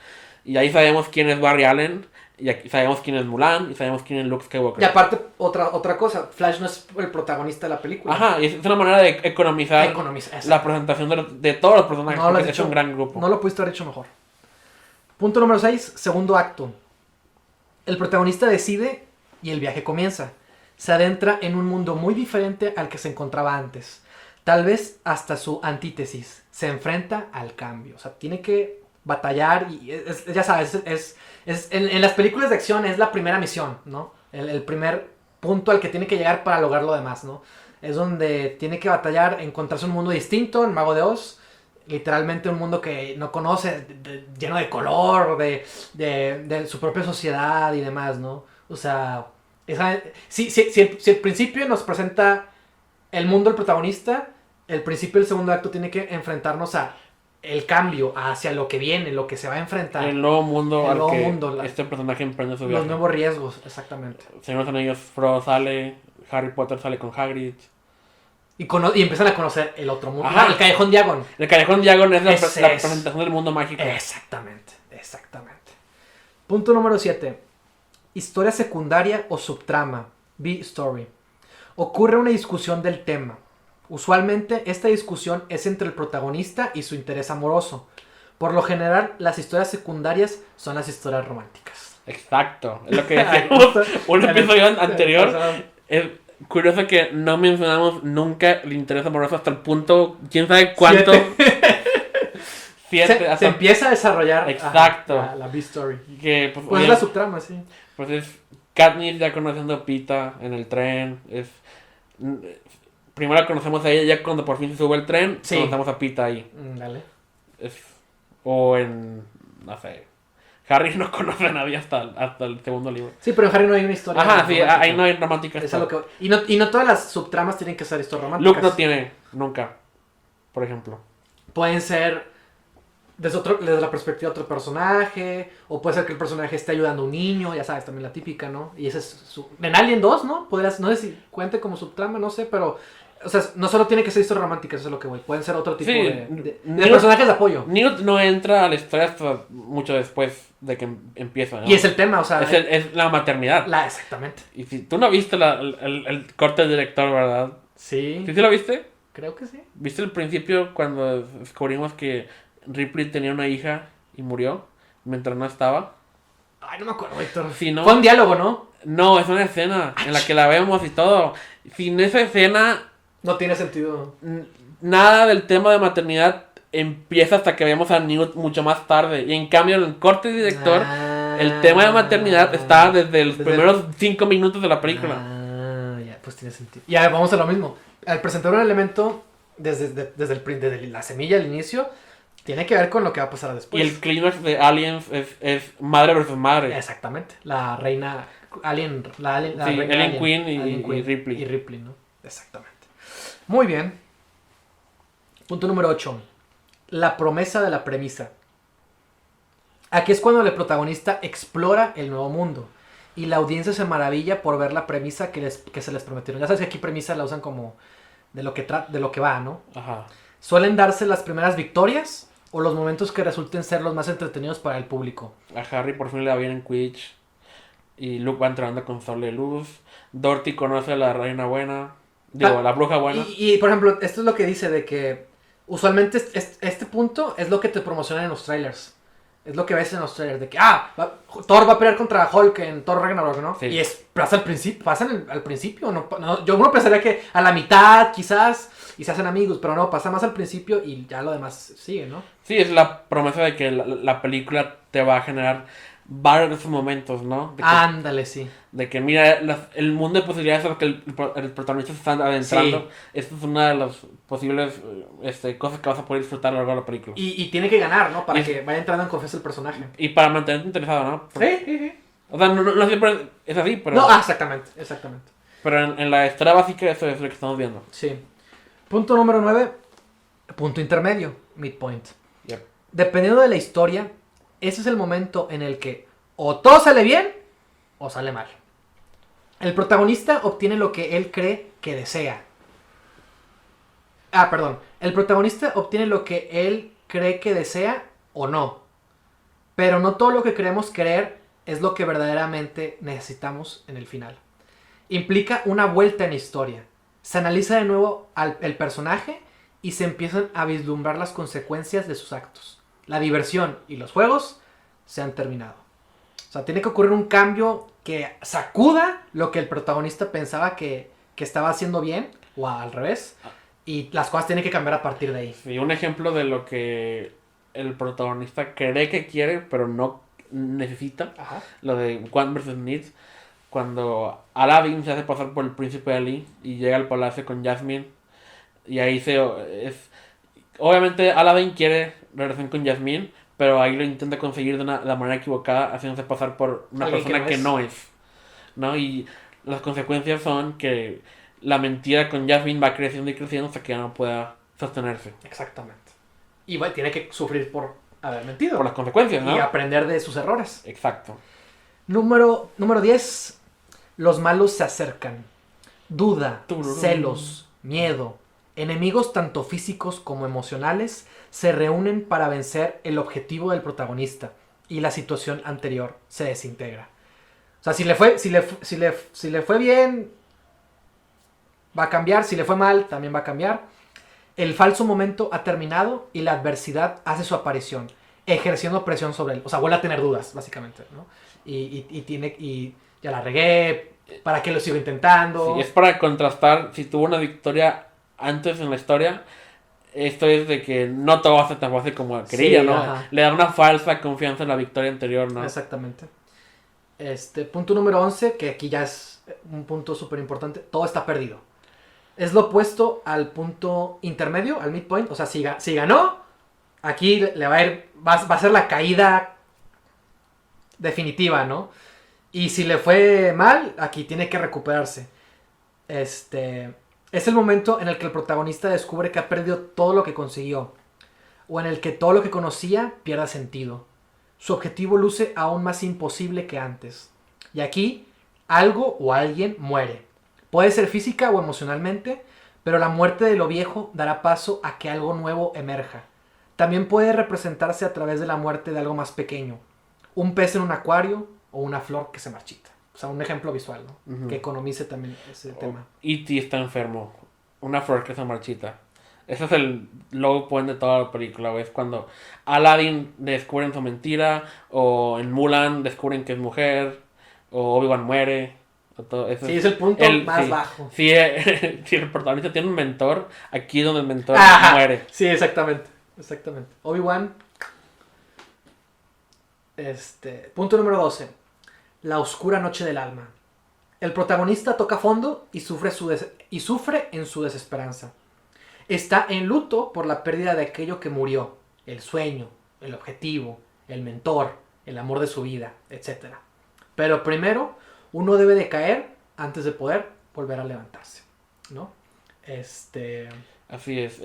Y ahí sabemos quién es Barry Allen, y aquí sabemos quién es Mulan, y sabemos quién es Luke Skywalker. Y aparte, otra cosa, Flash no es el protagonista de la película. Ajá, y es una manera de economizar la presentación de todos los personajes, no porque es un gran grupo. No lo pudiste haber hecho mejor. Punto número 6, segundo acto. El protagonista decide y el viaje comienza. Se adentra en un mundo muy diferente al que se encontraba antes. Tal vez hasta su antítesis. Se enfrenta al cambio. O sea, tiene que batallar y ya sabes, en las películas de acción es la primera misión, ¿no? El primer punto al que tiene que llegar para lograr lo demás, ¿no? Es donde tiene que batallar, encontrarse un mundo distinto, el Mago de Oz. Literalmente un mundo que no conoce, lleno de color, de su propia sociedad y demás, ¿no? O sea, si el principio nos presenta el mundo del protagonista, el principio del segundo acto tiene que enfrentarnos a el cambio, hacia lo que viene, lo que se va a enfrentar. El nuevo mundo este personaje emprende su viaje. Los nuevos riesgos, exactamente. Señor de los Anillos, Frodo sale, Harry Potter sale con Hagrid. Y empiezan a conocer el otro mundo. Ajá. El Callejón Diagon. El Callejón Diagon es la presentación del mundo mágico. Exactamente. Punto número 7. Historia secundaria o subtrama. B-story. Ocurre una discusión del tema. Usualmente esta discusión es entre el protagonista y su interés amoroso. Por lo general, las historias secundarias son las historias románticas. Exacto. Es lo que decíamos un episodio anterior. Es curioso que no mencionamos nunca el interés amoroso hasta el punto, quién sabe cuánto. Se empieza a desarrollar. Exacto. La B-story. Que, pues es la subtrama, sí. Pues es Katniss ya conociendo a Pita en el tren. Primero conocemos a ella, ya cuando por fin se sube el tren, sí. conocemos a Pita ahí. Dale. O en, no sé, Harry no conoce a nadie hasta el segundo libro. Sí, pero en Harry no hay una historia. Ajá, sí, ahí no hay romántica. Es lo que... y no todas las subtramas tienen que ser historias románticas. Luke no tiene, nunca, por ejemplo. Pueden ser desde la perspectiva de otro personaje, o puede ser que el personaje esté ayudando a un niño, ya sabes, también la típica, ¿no? Y ese es en Alien 2, ¿no? Podrías, no sé si cuente como subtrama, no sé, pero... O sea, no solo tiene que ser historias románticas, eso es lo que voy. Pueden ser otro tipo de personajes de apoyo. Newt no entra a la historia hasta mucho después de que empieza, ¿no? Y es el tema, o sea... Es la maternidad. Exactamente. Y si tú no viste el corte del director, ¿verdad? Sí. ¿Sí lo viste? Creo que sí. ¿Viste el principio cuando descubrimos que Ripley tenía una hija y murió mientras no estaba? Ay, no me acuerdo, Víctor. Sí, ¿no? Fue un diálogo, ¿no? No, es una escena en la que la vemos y todo. Sin esa escena... No tiene sentido. Nada del tema de maternidad empieza hasta que vemos a Newt mucho más tarde. Y en cambio, en el corte del director, el tema de maternidad está desde los primeros 5 minutos de la película. Ya, pues tiene sentido. Y a ver, vamos a lo mismo. Al presentar un elemento desde la semilla al inicio, tiene que ver con lo que va a pasar después. Y el clímax de Aliens es madre versus madre. Exactamente. La reina Alien. Sí, Ellen Queen y Ripley. Y Ripley, ¿no? Exactamente. Muy bien. Punto número 8. La promesa de la premisa. Aquí es cuando el protagonista explora el nuevo mundo y la audiencia se maravilla por ver la premisa que se les prometieron. Ya sabes que aquí premisa la usan como de lo que va, ¿no? Ajá. Suelen darse las primeras victorias o los momentos que resulten ser los más entretenidos para el público. A Harry por fin le va bien en Quidditch y Luke va entrenando con sable de luz. Dorothy conoce a la reina buena. Digo, la bruja buena. Y por ejemplo, esto es lo que dice de que usualmente este punto es lo que te promocionan en los trailers. Es lo que ves en los trailers. De que, Thor va a pelear contra Hulk en Thor Ragnarok, ¿no? Sí. Y pasa al principio. Uno pensaría que a la mitad, quizás, y se hacen amigos. Pero no, pasa más al principio y ya lo demás sigue, ¿no? Sí, es la promesa de que la película te va a generar varios de esos momentos, ¿no? Ándale, sí. De que, mira, el mundo de posibilidades en el que el protagonista se está adentrando. Sí. Esta es una de las posibles cosas que vas a poder disfrutar a lo largo de la película. Y tiene que ganar, ¿no? Para que vaya entrando en confianza el personaje. Y para mantenerte interesado, ¿no? Sí. O sea, no siempre es así, pero... No, exactamente. Pero en la historia básica eso es lo que estamos viendo. Sí. Punto número 9. Punto intermedio. Midpoint. Yep. Dependiendo de la historia, ese es el momento en el que o todo sale bien o sale mal. El protagonista obtiene lo que él cree que desea. El protagonista obtiene lo que él cree que desea o no. Pero no todo lo que creemos querer es lo que verdaderamente necesitamos en el final. Implica una vuelta en la historia. Se analiza de nuevo el personaje y se empiezan a vislumbrar las consecuencias de sus actos. La diversión y los juegos se han terminado. O sea, tiene que ocurrir un cambio que sacuda lo que el protagonista pensaba que estaba haciendo bien, o al revés, y las cosas tienen que cambiar a partir de ahí. Sí, un ejemplo de lo que el protagonista cree que quiere, pero no necesita. Ajá. Lo de Want vs. Needs. Cuando Aladdin se hace pasar por el príncipe Ali y llega al palacio con Jasmine. Y ahí obviamente Aladdin quiere relación con Jasmine, pero ahí lo intenta conseguir de la manera equivocada, haciéndose pasar por una persona que no es. ¿No? Y las consecuencias son que la mentira con Jasmine va creciendo y creciendo hasta que ya no pueda sostenerse. Exactamente. Y tiene que sufrir por haber mentido. Por las consecuencias, ¿no? Y aprender de sus errores. Exacto. Número 10. Los malos se acercan. Duda, celos, miedo, enemigos tanto físicos como emocionales se reúnen para vencer el objetivo del protagonista y la situación anterior se desintegra. O sea, si le fue bien, va a cambiar. Si le fue mal, también va a cambiar. El falso momento ha terminado y la adversidad hace su aparición. ejerciendo presión sobre él. O sea, vuelve a tener dudas, básicamente, ¿no? Y ya la regué, ¿para qué lo sigo intentando? Sí, es para contrastar si tuvo una victoria antes en la historia. Esto es de que no todo va a ser tan fácil como quería, Sí, ¿no? ajá. Le da una falsa confianza en la victoria anterior, ¿no? Exactamente. Punto número 11, que aquí ya es un punto súper importante. Todo está perdido. Es lo opuesto al punto intermedio, al midpoint. O sea, si ganó, aquí le va a ir, va a ser la caída definitiva, ¿no? Y si le fue mal, aquí tiene que recuperarse. Es el momento en el que el protagonista descubre que ha perdido todo lo que consiguió, o en el que todo lo que conocía pierda sentido. Su objetivo luce aún más imposible que antes. Y aquí, algo o alguien muere. Puede ser física o emocionalmente, pero la muerte de lo viejo dará paso a que algo nuevo emerja. También puede representarse a través de la muerte de algo más pequeño. Un pez en un acuario o una flor que se marchita. O sea, un ejemplo visual, ¿no? Ujú. Que economice también ese tema. E.T. está enfermo. Una flor que se marchita. Ese es el low point de toda la película, güey. Es cuando Aladdin descubren su mentira, o en Mulan descubren que es mujer, o Obi-Wan muere. O todo eso Sí, es el punto más sí, bajo. sí, si el protagonista tiene un mentor, aquí es donde el mentor Ajá. muere. Sí, exactamente. Exactamente. Obi-Wan. Punto número 12. La oscura noche del alma. El protagonista toca fondo y sufre en su desesperanza. Está en luto por la pérdida de aquello que murió, el sueño, el objetivo, el mentor, el amor de su vida, etc. Pero primero, uno debe de caer antes de poder volver a levantarse, ¿no? Así es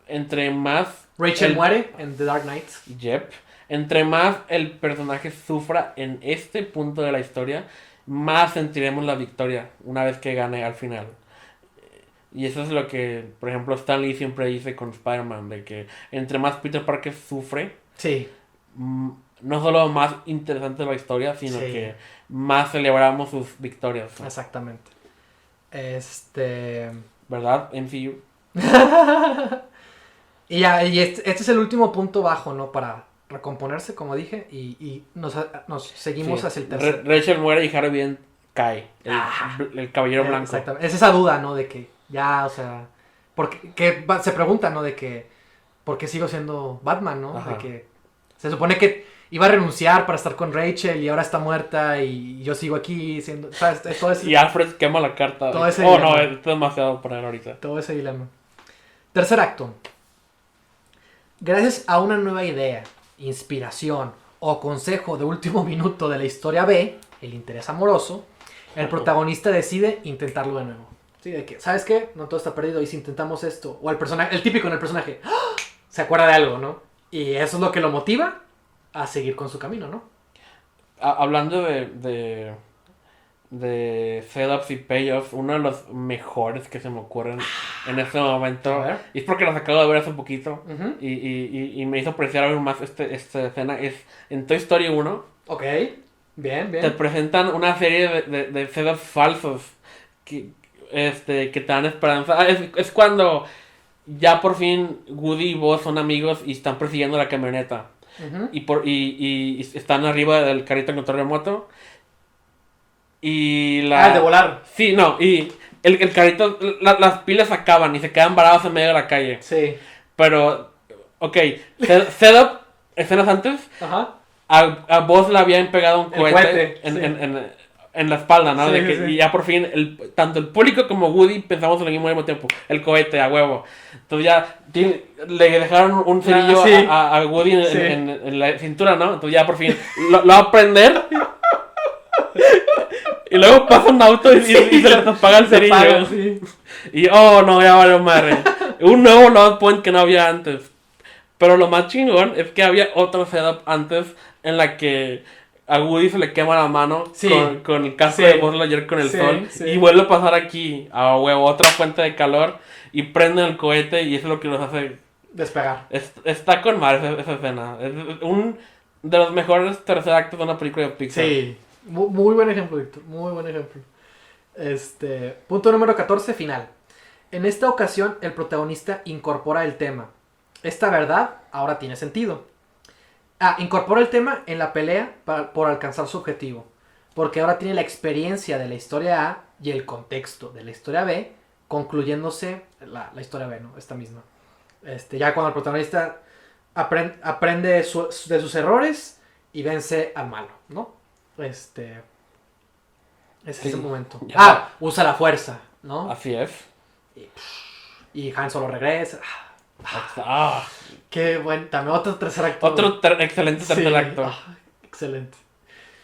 entre más Rachel muere en The Dark Knight. Yep. Entre más el personaje sufra en este punto de la historia, más sentiremos la victoria una vez que gane al final. Y eso es lo que, por ejemplo, Stan Lee siempre dice con Spider-Man, de que entre más Peter Parker sufre, Sí, no solo más interesante la historia, sino Sí. que más celebramos sus victorias, ¿no? exactamente. ¿Verdad? MCU. Y ya, este es el último punto bajo, ¿no? Para recomponerse, como dije, y nos seguimos Sí. hacia el tercer. Rachel muere y Harry bien cae. Ajá. El caballero blanco. Exactamente. Es esa duda, ¿no? De que ya, o sea. Se pregunta, ¿no? De que. ¿Por qué sigo siendo Batman, no? Ajá. De que. Se supone que iba a renunciar para estar con Rachel y ahora está muerta y yo sigo aquí siendo. ¿Sabes? Todo ese, Y Alfred quema la carta. Todo ese Oh, no, dilema. es demasiado para él ahorita. todo ese dilema. Tercer acto. Gracias a una nueva idea, inspiración o consejo de último minuto de la historia B, el interés amoroso, el protagonista decide intentarlo de nuevo. Sí, de que, ¿sabes qué? No todo está perdido y si intentamos esto. O el típico en el personaje, ¡ah! Se acuerda de algo, ¿no? Y eso es lo que lo motiva a seguir con su camino, ¿no? Hablando de setups y payoffs, uno de los mejores que se me ocurren en este momento, A ver. y es porque los acabo de ver hace poquito, Ujú. y me hizo apreciar aún más esta escena, es en Toy Story 1, Ok, bien, te bien. presentan una serie de setups falsos que, que te dan esperanza. Es cuando ya por fin Woody y Buzz son amigos y están persiguiendo la camioneta. Ujú. Y están arriba del carrito en control remoto. Y El de volar. Sí, no, y el carrito, las pilas acaban y se quedan varados en medio de la calle. Sí. Pero, ok, setup, escenas antes, Ajá. a Buzz le habían pegado un El cohete, cohete, en, sí. en la espalda, ¿no? Sí, De que, sí. Y ya por fin, tanto el público como Woody pensamos en el mismo tiempo. El cohete, a huevo. Entonces ya le dejaron un cerillo sí. a Woody Sí. en la cintura, ¿no? Entonces ya por fin lo va a prender. Y luego pasa un auto y se les apaga el cerillo. apaga, sí. Y oh no, ya valió madre. Un nuevo load point que no había antes. Pero lo más chingón es que había otro setup antes en la que a Woody se le quema la mano Sí. con el casco Sí. de Buzz Lightyear con el Sí, sol. sí. Y vuelve a pasar aquí, a huevo, otra fuente de calor. Y prenden el cohete y eso es lo que los hace. Despegar. Está con madre esa escena. Es un de los mejores tercer actos de una película de Pixar. Sí. Muy buen ejemplo, Víctor. Muy buen ejemplo. Punto número 14, final. En esta ocasión, el protagonista incorpora el tema. Esta verdad ahora tiene sentido. Incorpora el tema en la pelea por alcanzar su objetivo. Porque ahora tiene la experiencia de la historia A y el contexto de la historia B, concluyéndose la historia B, ¿no? Esta misma. Ya cuando el protagonista aprende de sus errores y vence al malo, ¿no? Ese es el momento. Usa la fuerza, ¿no? Así es. Y Han Solo regresa. Qué bueno. También otro tercer acto. Otro excelente tercer acto. Excelente.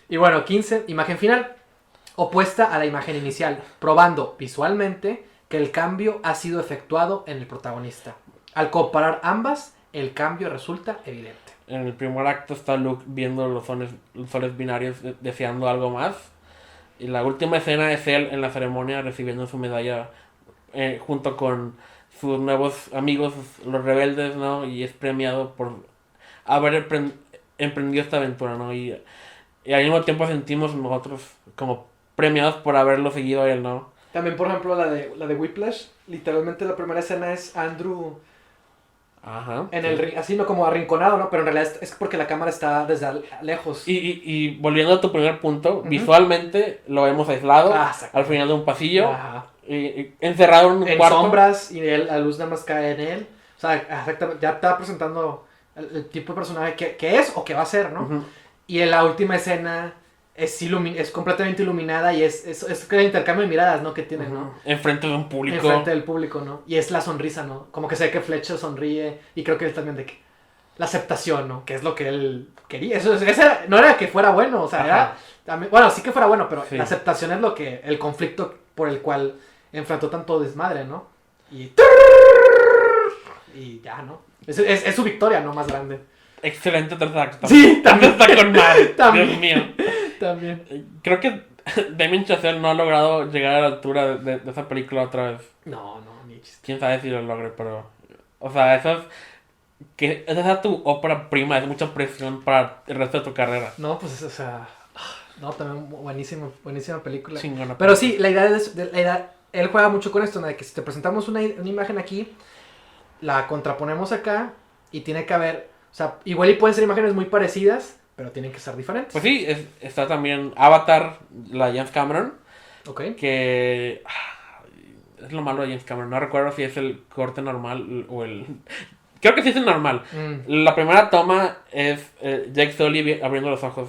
Y bueno, 15, imagen final. Opuesta a la imagen inicial, probando visualmente que el cambio ha sido efectuado en el protagonista. Al comparar ambas, el cambio resulta evidente. En el primer acto está Luke viendo los soles binarios deseando algo más. Y la última escena es él en la ceremonia recibiendo su medalla junto con sus nuevos amigos, los rebeldes, ¿no? Y es premiado por haber emprendido esta aventura, ¿no? Y al mismo tiempo sentimos nosotros como premiados por haberlo seguido a él, ¿no? También, por ejemplo, la de Whiplash. Literalmente la primera escena es Andrew en el ring, así no como arrinconado, ¿no? Pero en realidad es porque la cámara está desde lejos. Y volviendo a tu primer punto, visualmente lo vemos aislado al final de un pasillo, y encerrado en un cuarto. En sombras y la luz nada más cae en él. O sea, exactamente, ya está presentando el tipo de personaje que es o que va a ser, ¿no? Y en la última escena es completamente iluminada y es el intercambio de miradas, ¿no? Que tiene, ¿no? Enfrente de un público. Enfrente del público, ¿no? Y es la sonrisa, ¿no? Como que sé que Fletcher sonríe y creo que él también de que la aceptación, ¿no? Que es lo que él quería. No era que fuera bueno, o sea, era también, bueno, sí que fuera bueno, pero la aceptación es el conflicto por el cual enfrentó tanto desmadre, ¿no? Y ya, ¿no? Es su victoria, ¿no? Más grande. Excelente tercer acto. Sí, también está con madre. Dios mío. También. Creo que Damien Chazelle no ha logrado llegar a la altura de esa película otra vez. No, ni chiste. Quién sabe si lo logre, pero... O sea, esa es tu ópera prima, es mucha presión para el resto de tu carrera. No, pues, o sea... No, también buenísima película. Chingona. Pero sí, la idea él juega mucho con esto, ¿no? De que si te presentamos una imagen aquí, la contraponemos acá y tiene que haber... O sea, igual y pueden ser imágenes muy parecidas, pero tienen que ser diferentes. Pues sí, está también Avatar, la de James Cameron. Ok. Que... es lo malo de James Cameron. No recuerdo si es el corte normal o el... Creo que sí es el normal. La primera toma es Jake Sully abriendo los ojos.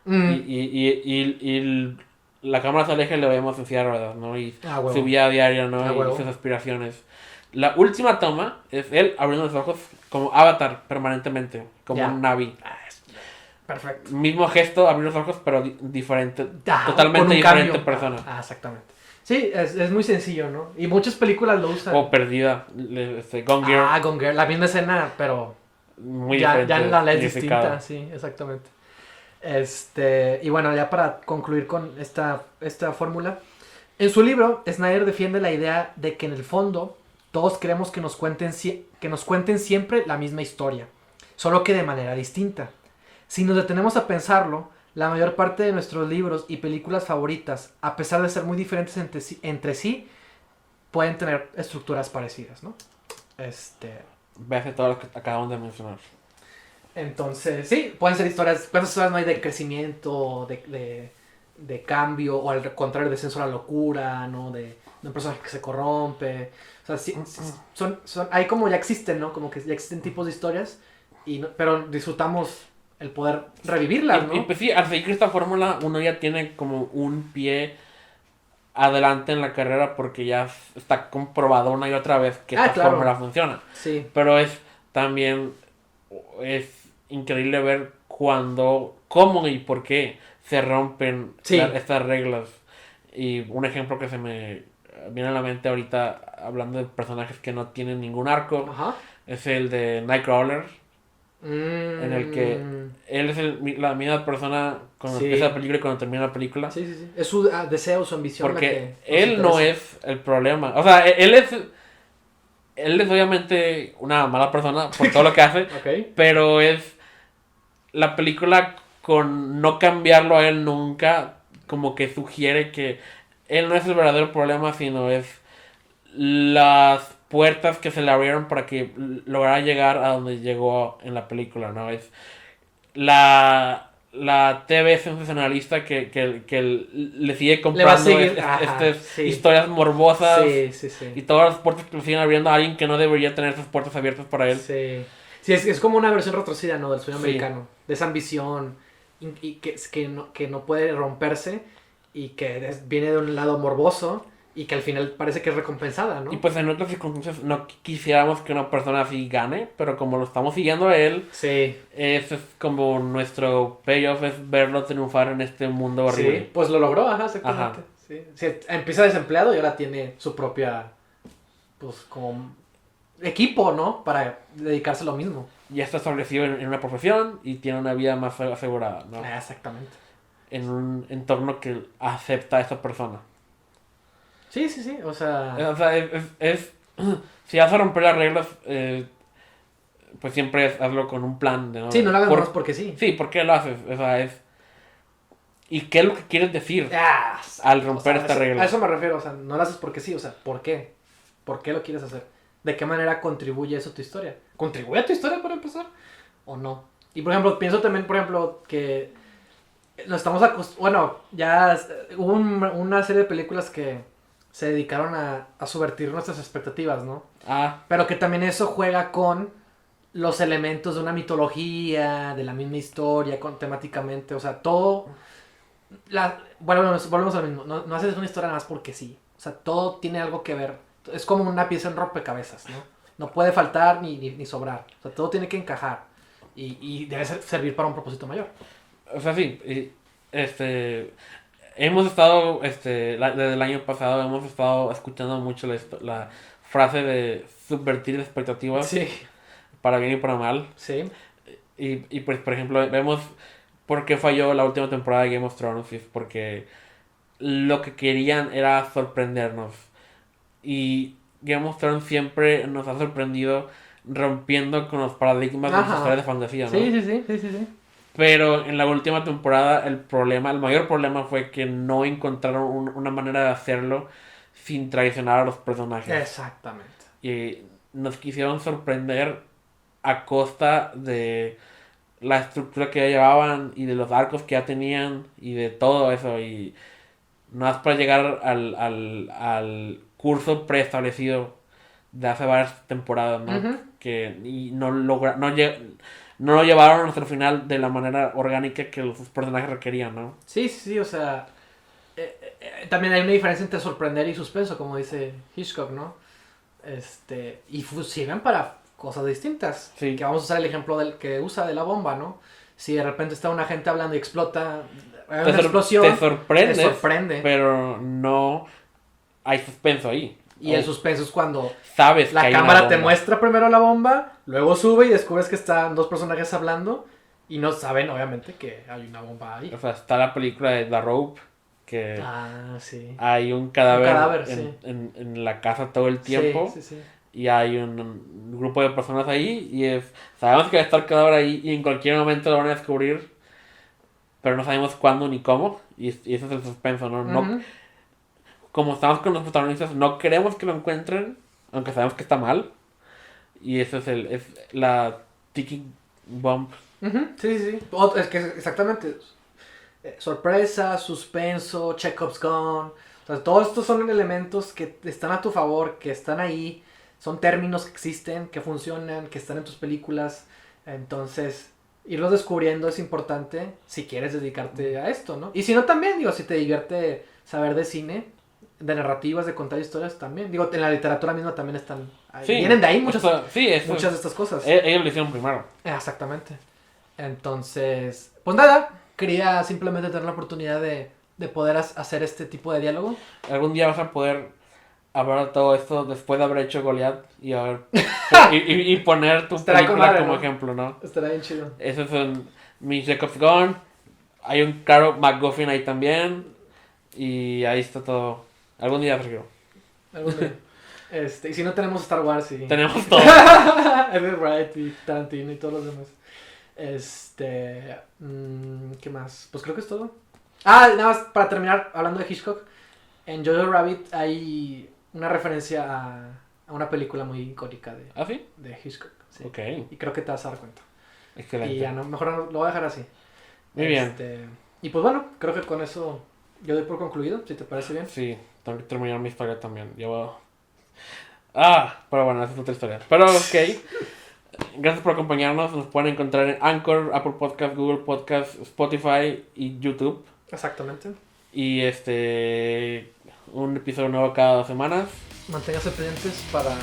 Y la cámara se aleja y lo vemos en silla de ruedas, ¿no? Y su vida diaria, ¿no? Y sus aspiraciones. La última toma es él abriendo los ojos como Avatar permanentemente, como un Navi. Perfecto. Mismo gesto, abrir los ojos, pero diferente. Totalmente diferente persona. Exactamente. Sí, es muy sencillo, ¿no? Y muchas películas lo usan. O Perdida, Gone Girl. Gone Girl, la misma escena, pero muy diferente. Ya la es distinta, sí, exactamente. Y bueno, ya para concluir con esta fórmula. En su libro, Snyder defiende la idea de que en el fondo todos queremos que nos cuenten siempre la misma historia, solo que de manera distinta. Si nos detenemos a pensarlo, la mayor parte de nuestros libros y películas favoritas, a pesar de ser muy diferentes entre sí, pueden tener estructuras parecidas, ¿no? Veas todas las que acabamos de mencionar. Entonces, sí, pueden ser historias. ¿Cuántas historias no hay de crecimiento, de cambio, o al contrario, descenso a la locura, ¿no? De un personaje que se corrompe. O sea, sí, hay como ya existen, ¿no? Como que ya existen tipos de historias, pero disfrutamos el poder revivirlas, ¿no? Y pues sí, al seguir esta fórmula, uno ya tiene como un pie adelante en la carrera porque ya está comprobado una y otra vez que esta fórmula funciona. Sí. Pero también es increíble ver cómo y por qué se rompen estas reglas. Y un ejemplo que se me viene a la mente ahorita, hablando de personajes que no tienen ningún arco, es el de Nightcrawler. En el que él es la misma persona cuando empieza la película y cuando termina la película. Sí. Es su deseo, su ambición. Porque él no es el problema. O sea, él es obviamente una mala persona por todo lo que hace. Pero es la película con no cambiarlo a él nunca, como que sugiere que él no es el verdadero problema, sino es las puertas que se le abrieron para que lograra llegar a donde llegó en la película, ¿no? la TV sensacionalista que le sigue Le va a comprando seguir. Ajá, estas sí. historias morbosas Sí, sí, sí. y todas las puertas que le siguen abriendo a alguien que no debería tener esas puertas abiertas para él. Sí. Sí, es como una versión retorcida, ¿no? Del sueño Sí. americano. De esa ambición y que no puede romperse y que viene de un lado morboso y que al final parece que es recompensada, ¿no? Y pues en otras circunstancias no quisiéramos que una persona así gane, pero como lo estamos siguiendo a él, Sí. ese es como nuestro payoff, es verlo triunfar en este mundo horrible. Sí, pues lo logró, ajá, exactamente. Ajá. Sí. Sí, empieza desempleado y ahora tiene su propia, pues, como equipo, ¿no? Para dedicarse a lo mismo. Ya está establecido en una profesión y tiene una vida más asegurada, ¿no? Exactamente. En un entorno que acepta a esa persona. Sí, sí, sí, o sea... O sea, si vas a romper las reglas, pues siempre hazlo con un plan, ¿no? Sí, no lo hagas nomás porque sí. Sí, ¿por qué lo haces? O sea, ¿y qué es lo que quieres decir Ah, al romper o sea, esta regla? a eso me refiero, o sea, no lo haces porque sí, o sea, ¿por qué? ¿Por qué lo quieres hacer? ¿De qué manera contribuye eso a tu historia? ¿Contribuye a tu historia para empezar? ¿O no? Y por ejemplo, pienso también, por ejemplo, que nos estamos bueno, ya hubo una serie de películas que se dedicaron a subvertir nuestras expectativas, ¿no? Ah, Pero que también eso juega con los elementos de una mitología, de la misma historia, con, temáticamente, o sea, todo... volvemos a lo mismo, no haces una historia nada más porque sí, o sea, todo tiene algo que ver, es como una pieza en rompecabezas, ¿no? No puede faltar ni sobrar, o sea, todo tiene que encajar y debe servir para un propósito mayor. o sea, sí. Hemos estado, desde el año pasado, hemos estado escuchando mucho la frase de subvertir expectativas Sí, para bien y para mal. sí. Y pues, por ejemplo, vemos por qué falló la última temporada de Game of Thrones. Y es porque lo que querían era sorprendernos. Y Game of Thrones siempre nos ha sorprendido rompiendo con los paradigmas de las historias de Ajá. fantasía, ¿no? Sí, sí, sí, sí, sí, sí. Pero en la última temporada el mayor problema fue que no encontraron una manera de hacerlo sin traicionar a los personajes. Exactamente. Y nos quisieron sorprender a costa de la estructura que ya llevaban y de los arcos que ya tenían y de todo eso. Y no es para llegar al curso preestablecido de hace varias temporadas, ¿no? Ujú. Que y no lo llevaron hasta el final de la manera orgánica que los personajes requerían, ¿no? Sí, sí, sí, o sea, también hay una diferencia entre sorprender y suspenso, como dice Hitchcock, ¿no? Y sirven para cosas distintas. Sí. Que vamos a usar el ejemplo del que usa de la bomba, ¿no? Si de repente está una gente hablando y explota, hay una explosión, Te sorprende, te sorprende. pero no hay suspenso ahí. Y el suspenso es cuando Sabes que la hay una cámara te bomba. muestra primero la bomba, luego sube y descubres que están dos personajes hablando y no saben, obviamente, que hay una bomba ahí. O sea, está la película de The Rope, que Ah, sí. hay un cadáver, Un cadáver, en, sí. en la casa todo el tiempo. Sí, sí, sí. Y hay un grupo de personas ahí y sabemos que va a estar el cadáver ahí y en cualquier momento lo van a descubrir, pero no sabemos cuándo ni cómo. Y ese es el suspenso, ¿no? Ujú. Como estamos con los protagonistas, no queremos que lo encuentren, aunque sabemos que está mal. Y eso es la ticking bomb. Ujú, sí, sí, sí. Es que exactamente. Sorpresa, suspenso, Chekhov's gun. O sea, todos estos son elementos que están a tu favor, que están ahí. Son términos que existen, que funcionan, que están en tus películas. Entonces, irlos descubriendo es importante si quieres dedicarte a esto, ¿no? Y si no, también, digo, si te divierte saber de cine, de narrativas, de contar historias, también. Digo, en la literatura misma también están. Sí, vienen de ahí muchas, sí, muchas de estas cosas. Ellos lo hicieron primero. Exactamente. Entonces, pues nada, quería simplemente tener la oportunidad de poder hacer este tipo de diálogo. Algún día vas a poder hablar de todo esto después de haber hecho Goliath y, y poner tu Estará con película madre, como ¿no? ejemplo, ¿no? Estará bien chido. Ese es mi Chekhov's Gun. Hay un claro MacGuffin ahí también. Y ahí está todo. Algún día, Sergio. Algún día. Y si no tenemos Star Wars y... Tenemos todo. Edgar Wright y Tarantino y todos los demás. ¿Qué más? Pues creo que es todo. Ah, nada más para terminar, hablando de Hitchcock. En Jojo Rabbit hay una referencia a una película muy icónica ¿Ah, sí? de Hitchcock. Sí. Ok. Y creo que te vas a dar cuenta. Excelente. Y ya no, mejor lo voy a dejar así. Muy bien. Y pues bueno, creo que con eso yo doy por concluido, si te parece bien. Sí, tengo que terminar mi historia también. Pero bueno, esa es otra historia. Pero ok. Gracias por acompañarnos. Nos pueden encontrar en Anchor, Apple Podcast, Google Podcast, Spotify y YouTube. Exactamente. Y un episodio nuevo cada 2 semanas. Manténganse pendientes para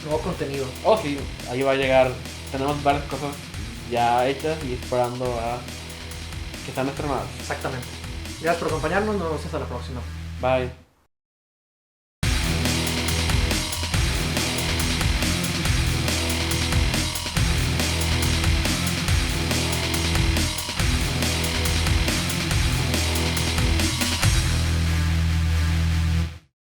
nuevo contenido. Oh, sí, ahí va a llegar. Tenemos varias cosas ya hechas y esperando a que sean estrenadas. Exactamente. Gracias por acompañarnos, nos vemos hasta la próxima. Bye.